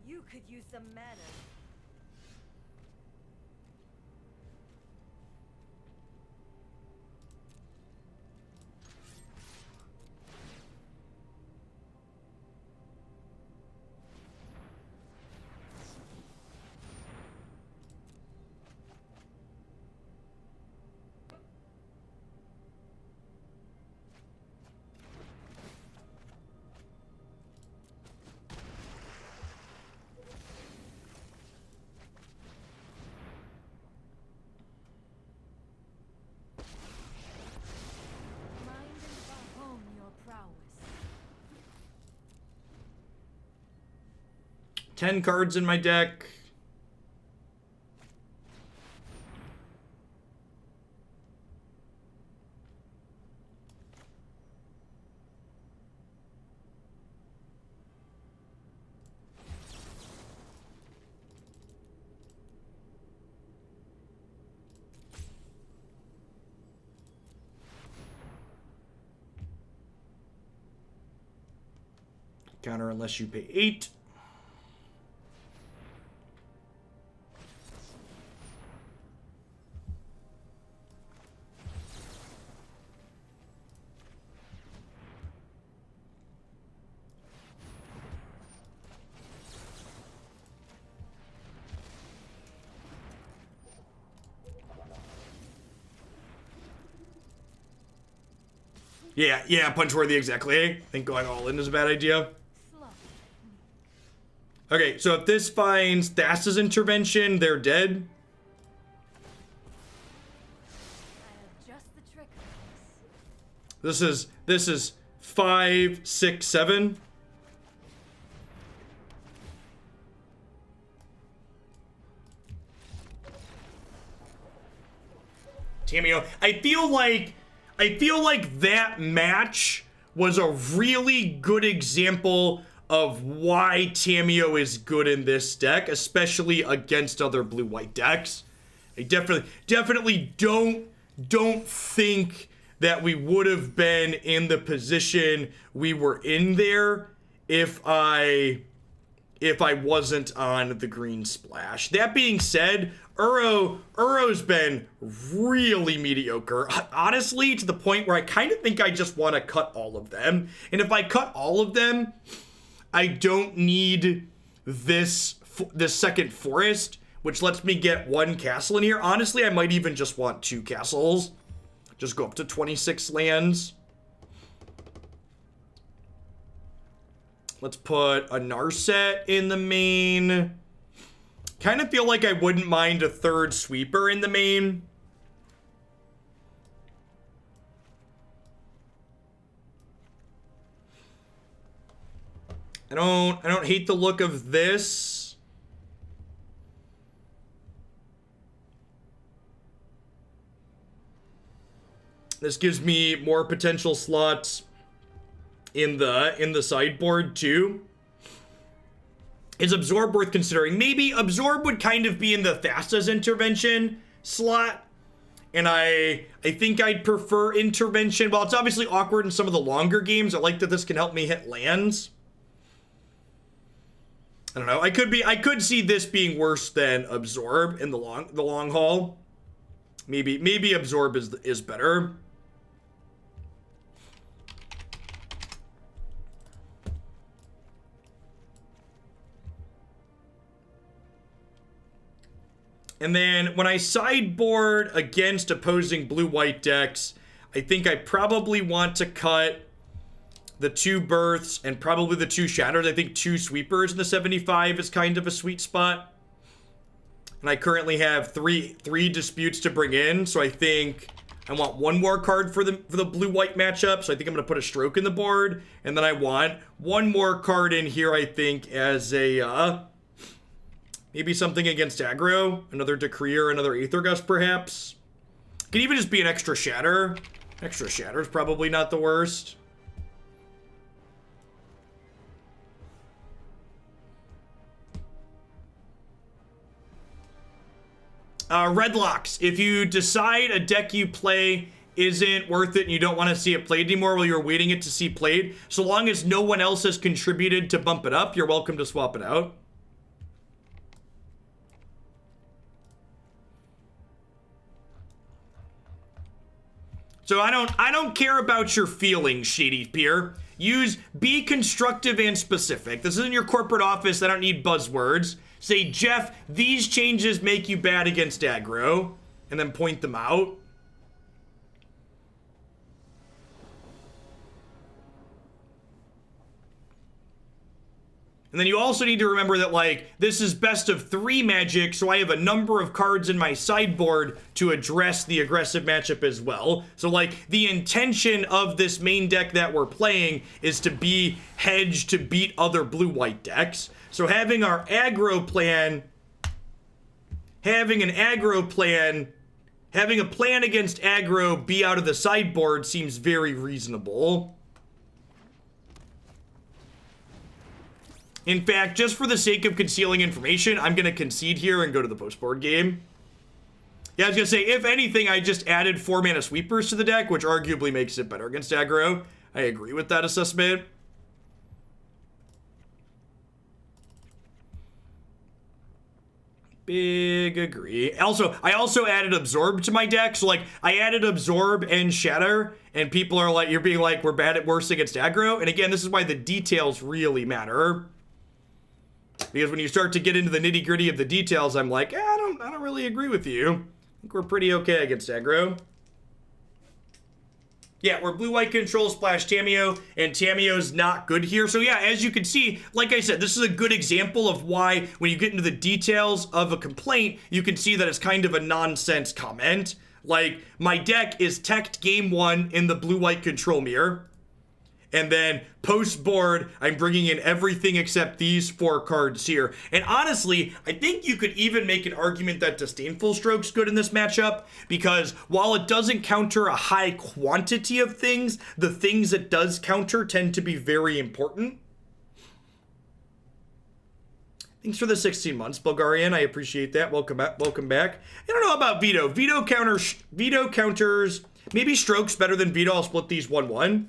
You could use some mana. Mind and hone your prowess. 10 cards in my deck. Counter unless you pay 8. Yeah, punch worthy exactly. I think going all in is a bad idea. Slow. Okay, so if this finds Thassa's intervention, they're dead. I have just the trick of this. This is 5, 6, 7. Tamiyo, I feel like that match was a really good example of why Tamiyo is good in this deck, especially against other blue-white decks. I definitely don't think that we would have been in the position we were in there if I wasn't on the green splash. That being said, Uro's been really mediocre. Honestly, to the point where I kind of think I just want to cut all of them. And if I cut all of them, I don't need this second forest, which lets me get 1 castle in here. Honestly, I might even just want 2 castles. Just go up to 26 lands. Let's put a Narset in the main. Kind of feel like I wouldn't mind a 3rd sweeper in the main. I don't hate the look of this. This gives me more potential slots in the sideboard too. Is Absorb worth considering? Maybe Absorb would kind of be in the Thassa's intervention slot. And I think I'd prefer intervention. While it's obviously awkward in some of the longer games, I like that this can help me hit lands. I don't know. I could see this being worse than Absorb in the long haul. Maybe absorb is better. And then when I sideboard against opposing blue-white decks, I think I probably want to cut the 2 births and probably the 2 shatters. I think 2 sweepers in the 75 is kind of a sweet spot. And I currently have three disputes to bring in, so I think I want 1 more card for the blue-white matchup. So I think I'm gonna put a stroke in the board, and then I want 1 more card in here, I think, as a maybe something against aggro, another Decree or another Aether Gust, perhaps. Could even just be an extra Shatter. Extra Shatter is probably not the worst. Red locks. If you decide a deck you play isn't worth it and you don't want to see it played anymore while you're waiting it to see played, so long as no one else has contributed to bump it up, you're welcome to swap it out. So I don't care about your feelings, Shady Peer. Be constructive and specific. This isn't your corporate office. I don't need buzzwords. Say, Jeff, these changes make you bad against aggro, and then point them out. And then you also need to remember that, like, this is best of 3 Magic, so I have a number of cards in my sideboard to address the aggressive matchup as well. So, like, the intention of this main deck that we're playing is to be hedged to beat other blue-white decks. So having our aggro plan, having a plan against aggro be out of the sideboard seems very reasonable. In fact, just for the sake of concealing information, I'm going to concede here and go to the post-board game. Yeah, I was going to say, if anything, I just added 4 mana sweepers to the deck, which arguably makes it better against aggro. I agree with that assessment. Big agree. Also, I also added Absorb to my deck. So, like, I added Absorb and Shatter, and people are like, you're being like, we're bad at worst against aggro. And again, this is why the details really matter. Because when you start to get into the nitty-gritty of the details, I'm like, I don't really agree with you. I think we're pretty okay against aggro. Yeah, we're blue-white control splash Tamiyo, and Tamiyo's not good here. So yeah, as you can see, like I said, this is a good example of why when you get into the details of a complaint, you can see that it's kind of a nonsense comment. Like, my deck is teched game 1 in the blue-white control mirror. And then post-board, I'm bringing in everything except these 4 cards here. And honestly, I think you could even make an argument that Disdainful Stroke's good in this matchup, because while it doesn't counter a high quantity of things, the things it does counter tend to be very important. Thanks for the 16 months, Bulgarian. I appreciate that. Welcome back. Welcome back. I don't know about Veto. Veto counters. Maybe Stroke's better than Veto. I'll split these 1-1.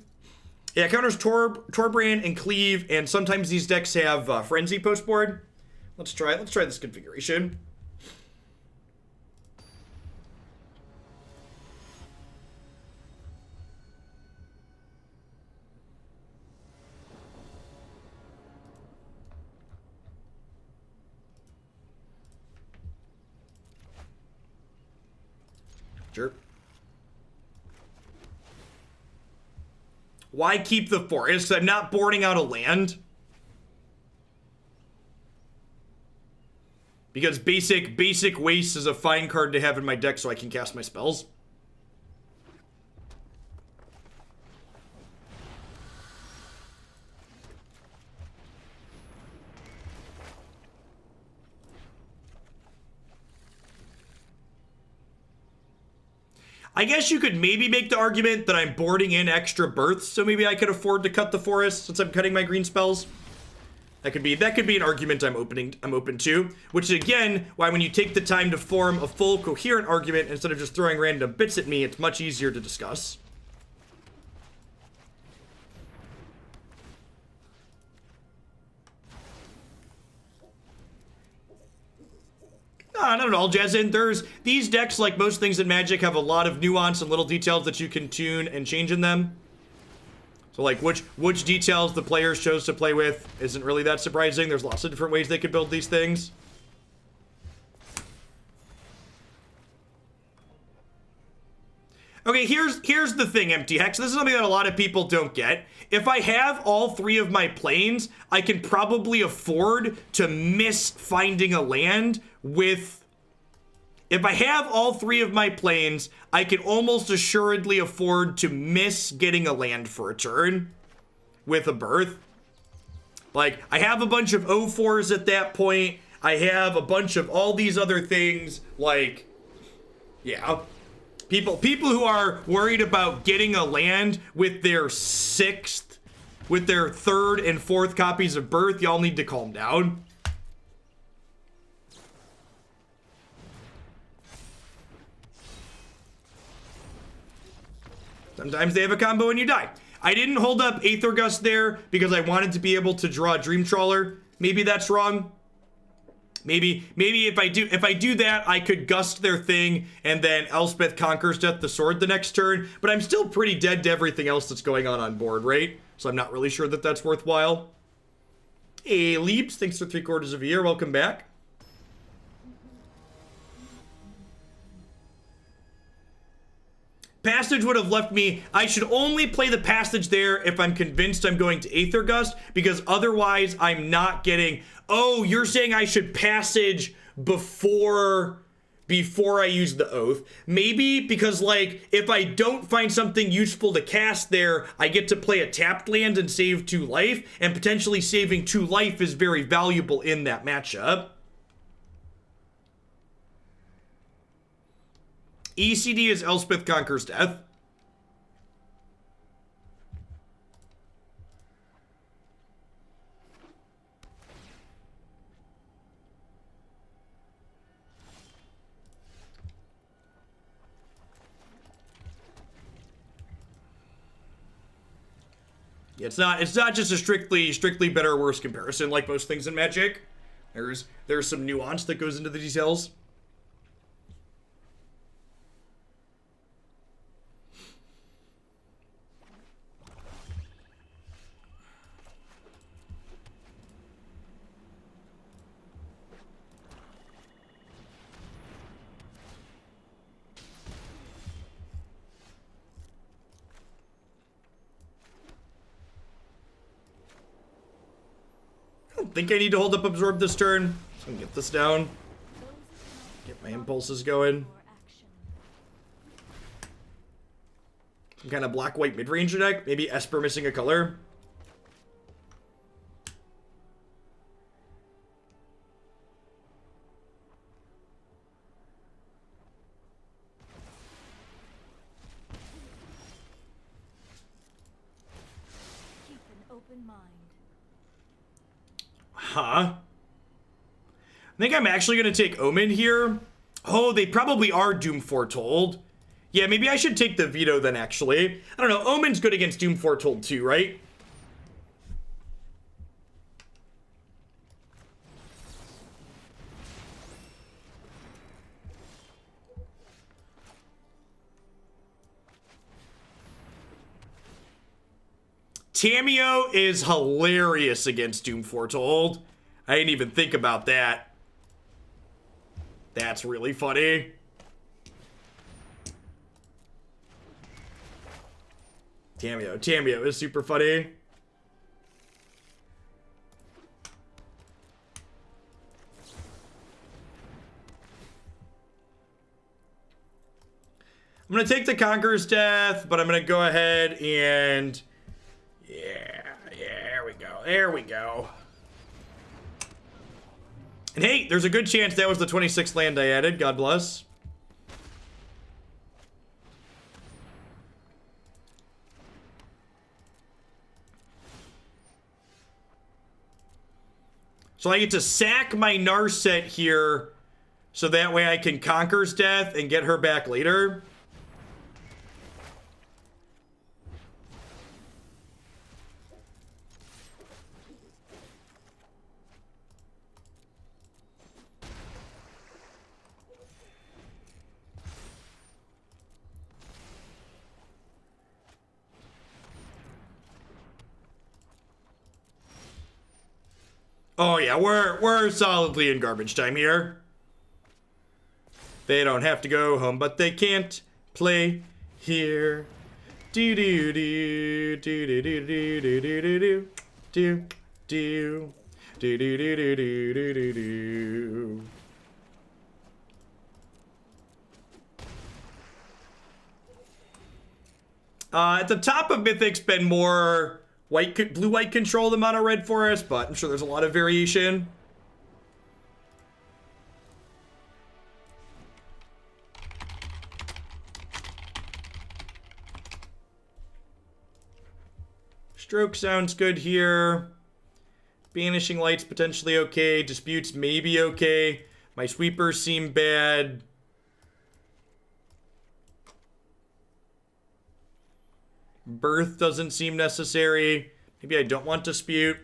Yeah, it counters Torbrand and Cleave, and sometimes these decks have Frenzy postboard. Let's try this configuration. Sure. Why keep the forest? I'm not boarding out a land. Because basic waste is a fine card to have in my deck so I can cast my spells. I guess you could maybe make the argument that I'm boarding in extra births, so maybe I could afford to cut the forest since I'm cutting my green spells. That could be an argument I'm open to, which is again why when you take the time to form a full coherent argument instead of just throwing random bits at me, it's much easier to discuss. Not at all, Jazzin. There's these decks, like most things in Magic, have a lot of nuance and little details that you can tune and change in them. So like which details the players chose to play with isn't really that surprising. There's lots of different ways they could build these things. Okay, here's the thing, Empty Hex. This is something that a lot of people don't get. If I have all 3 of my planes, I can probably afford to miss finding a land with... If I have all 3 of my planes, I can almost assuredly afford to miss getting a land for a turn with a Birth. Like, I have a bunch of O4s at that point. I have a bunch of all these other things, like... Yeah. People who are worried about getting a land with their 6th, with their 3rd and 4th copies of Birth, y'all need to calm down. Sometimes they have a combo and you die. I didn't hold up Aether Gust there because I wanted to be able to draw Dream Trawler. Maybe that's wrong. Maybe if I do that, I could gust their thing and then Elspeth conquers Death the Sword the next turn, but I'm still pretty dead to everything else that's going on board, right? So I'm not really sure that that's worthwhile. Hey, Leaps, thanks for 3/4 of a year. Welcome back. Passage would have left me, I should only play the Passage there if I'm convinced I'm going to Aether Gust, because otherwise I'm not getting, oh, you're saying I should Passage before I use the Oath. Maybe because, like, if I don't find something useful to cast there, I get to play a tapped land and save 2 life, and potentially saving 2 life is very valuable in that matchup. ECD is Elspeth Conquers Death. Yeah, it's not just a strictly better or worse comparison like most things in Magic. There's some nuance that goes into the details. I don't think I need to hold up Absorb this turn. So I can get this down. Get my impulses going. Some kind of black-white mid-range deck. Maybe Esper missing a color. Keep an open mind. Huh? I think I'm actually going to take Omen here. Oh, they probably are Doom Foretold. Yeah, maybe I should take the Veto then, actually. I don't know. Omen's good against Doom Foretold too, right? Tamiyo is hilarious against Doom Foretold. I didn't even think about that. That's really funny. Tamiyo is super funny. I'm gonna take the Conqueror's Death, but I'm gonna go ahead and... Yeah, there we go. And hey, there's a good chance that was the 26th land I added. God bless. So I get to sack my Narset here, so that way I can Conqueror's Death and get her back later. Oh yeah, we're solidly in garbage time here. They don't have to go home, but they can't play here. Do do do do do do do do do do do do do do do do do do do. At the top of Mythic's been more blue-white control than mono-red for us, but I'm sure there's a lot of variation. Stroke sounds good here. Banishing Light's potentially okay. Disputes maybe okay. My sweepers seem bad. Birth doesn't seem necessary. Maybe I don't want Dispute.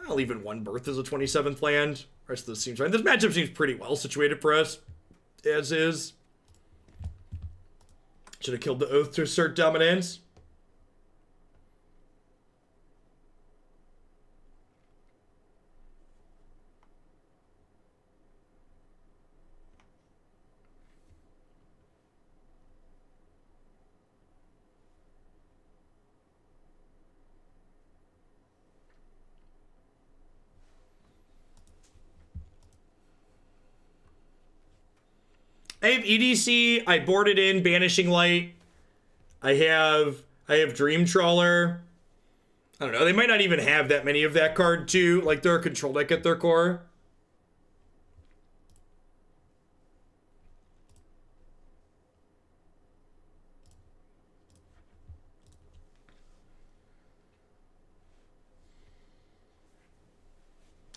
I'll leave in one Birth as a 27th land. The rest of this seems fine. This matchup seems pretty well situated for us, as is. Should have killed the Oath to assert dominance. I have EDC. I boarded in Banishing Light. I have Dream Trawler. I don't know. They might not even have that many of that card too. Like they're a control deck at their core.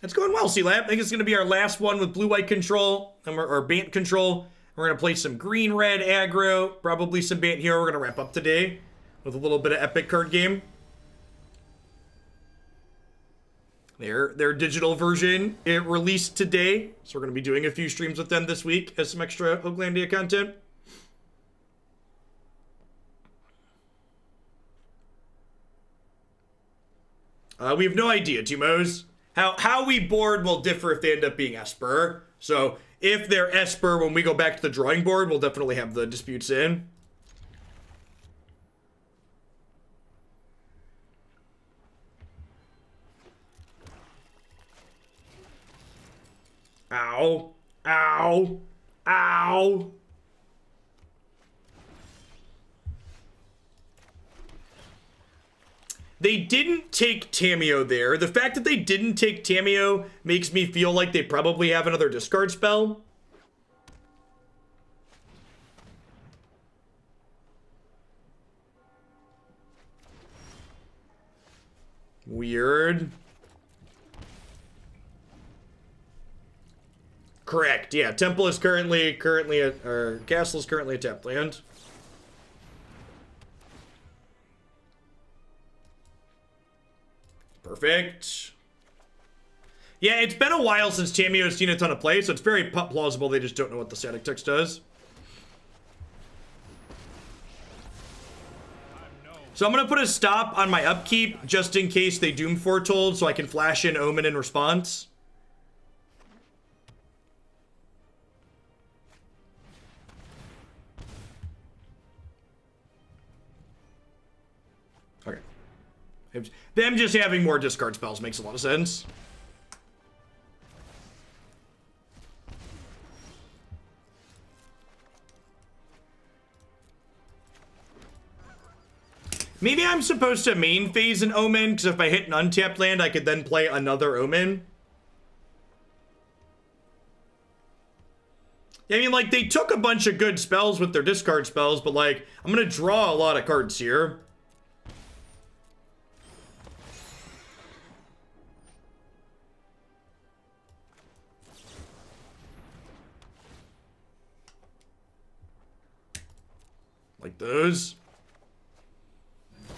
It's going well, C-Lab. I think it's going to be our last one with blue-white control or Bant control. We're going to play some green-red aggro, probably some Bant Hero. We're going to wrap up today with a little bit of epic card game. Their digital version, it released today. So we're going to be doing a few streams with them this week as some extra Oaklandia content. We have no idea, Tumos. How we board will differ if they end up being Esper. So if they're Esper, when we go back to the drawing board, we'll definitely have the disputes in. Ow. Ow. Ow. They didn't take Tamiyo there. The fact that they didn't take Tamiyo makes me feel like they probably have another discard spell. Weird. Correct. Yeah, Temple is currently or Castle is currently a tapped land. Perfect. Yeah, it's been a while since Tamiyo's seen a ton of play, so it's very plausible they just don't know what the static text does. So I'm going to put a stop on my upkeep just in case they Doom Foretold so I can flash in Omen in response. Okay. Them just having more discard spells makes a lot of sense. Maybe I'm supposed to main phase an Omen, because if I hit an untapped land, I could then play another Omen. I mean, like, they took a bunch of good spells with their discard spells, but, like, I'm going to draw a lot of cards here. Like those.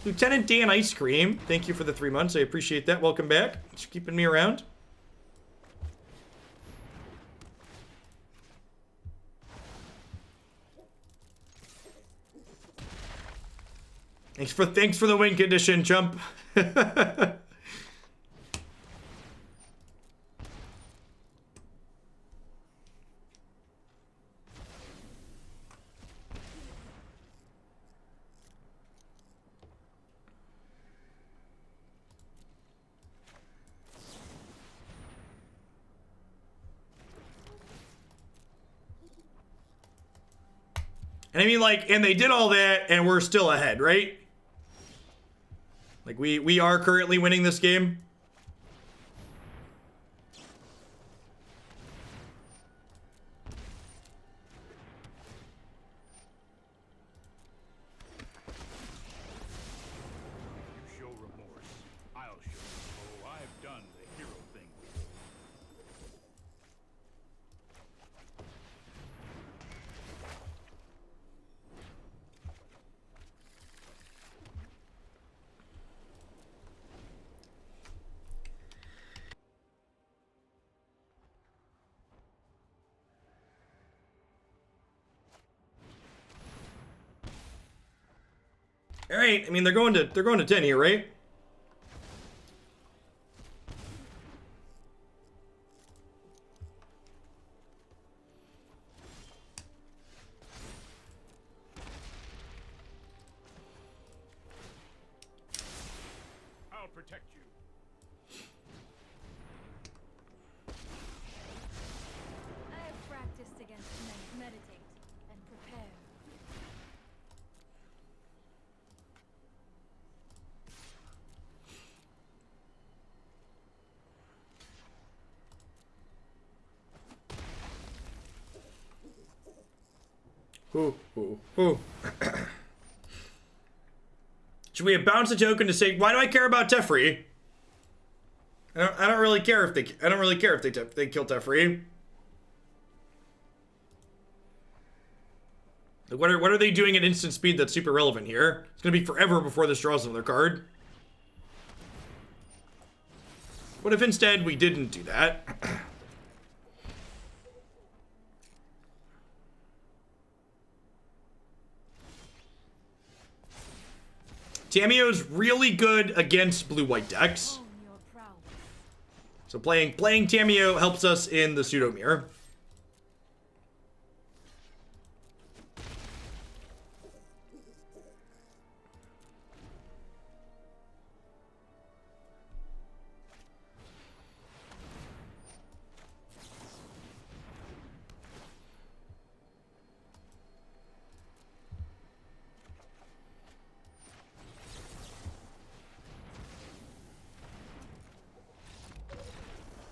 Lieutenant Dan Ice Cream, thank you for the 3 months. I appreciate that. Welcome back. Thanks for keeping me around. Thanks for the win condition, Chump. And I mean, like, and they did all that, and we're still ahead, right? Like, we are currently winning this game. You show remorse, I'll show. Oh, I've done the hero thing before. All right, I mean, they're going to 10 here, right? I'll protect you. I have practiced against meditate and prepare. Ooh, ooh, ooh. Should we have bounced a token to say, why do I care about Teferi? I don't really care if they they kill Teferi. Like, what are they doing at instant speed that's super relevant here? It's gonna be forever before this draws another card. What if instead we didn't do that? Tamiyo's really good against blue-white decks. Own your prowess. So playing Tamiyo helps us in the pseudo mirror.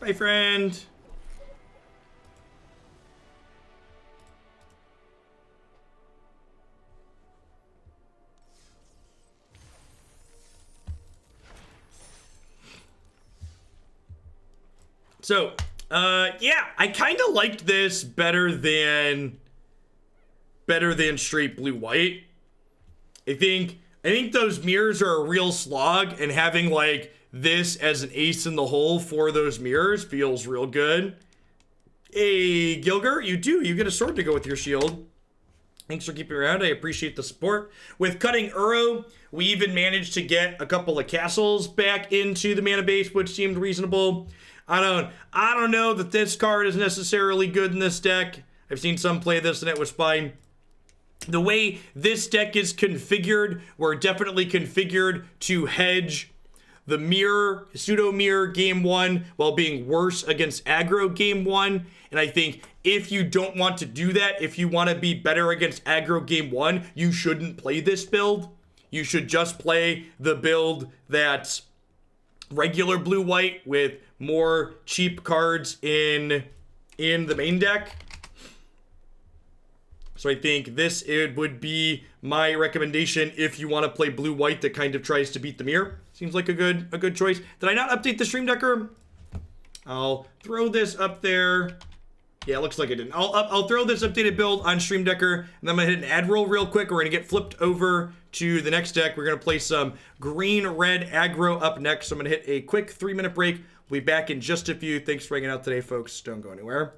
Bye, friend. So, yeah, I kind of liked this better than straight blue-white. I think those mirrors are a real slog, and having like this as an ace in the hole for those mirrors feels real good. Hey, Gilger, you get a sword to go with your shield. Thanks for keeping around. I appreciate the support. With cutting Uro, we even managed to get a couple of castles back into the mana base, which seemed reasonable. I don't know that this card is necessarily good in this deck. I've seen some play this and it was fine. The way this deck is configured, we're definitely configured to hedge the pseudo mirror game one while being worse against aggro game one. And I think if you don't want to do that, if you want to be better against aggro game one, you shouldn't play this build. You should just play the build that's regular blue-white with more cheap cards in the main deck. So I think it would be my recommendation if you want to play blue-white that kind of tries to beat the mirror. Seems like a good choice. Did I not update the Stream Decker? I'll throw this up there. Yeah, it looks like I didn't. I'll throw this updated build on Stream Decker, and then I'm gonna hit an ad roll real quick. We're gonna get flipped over to the next deck. We're gonna play some green-red aggro up next. So I'm gonna hit a quick 3-minute break. We'll be back in just a few. Thanks for hanging out today, folks. Don't go anywhere.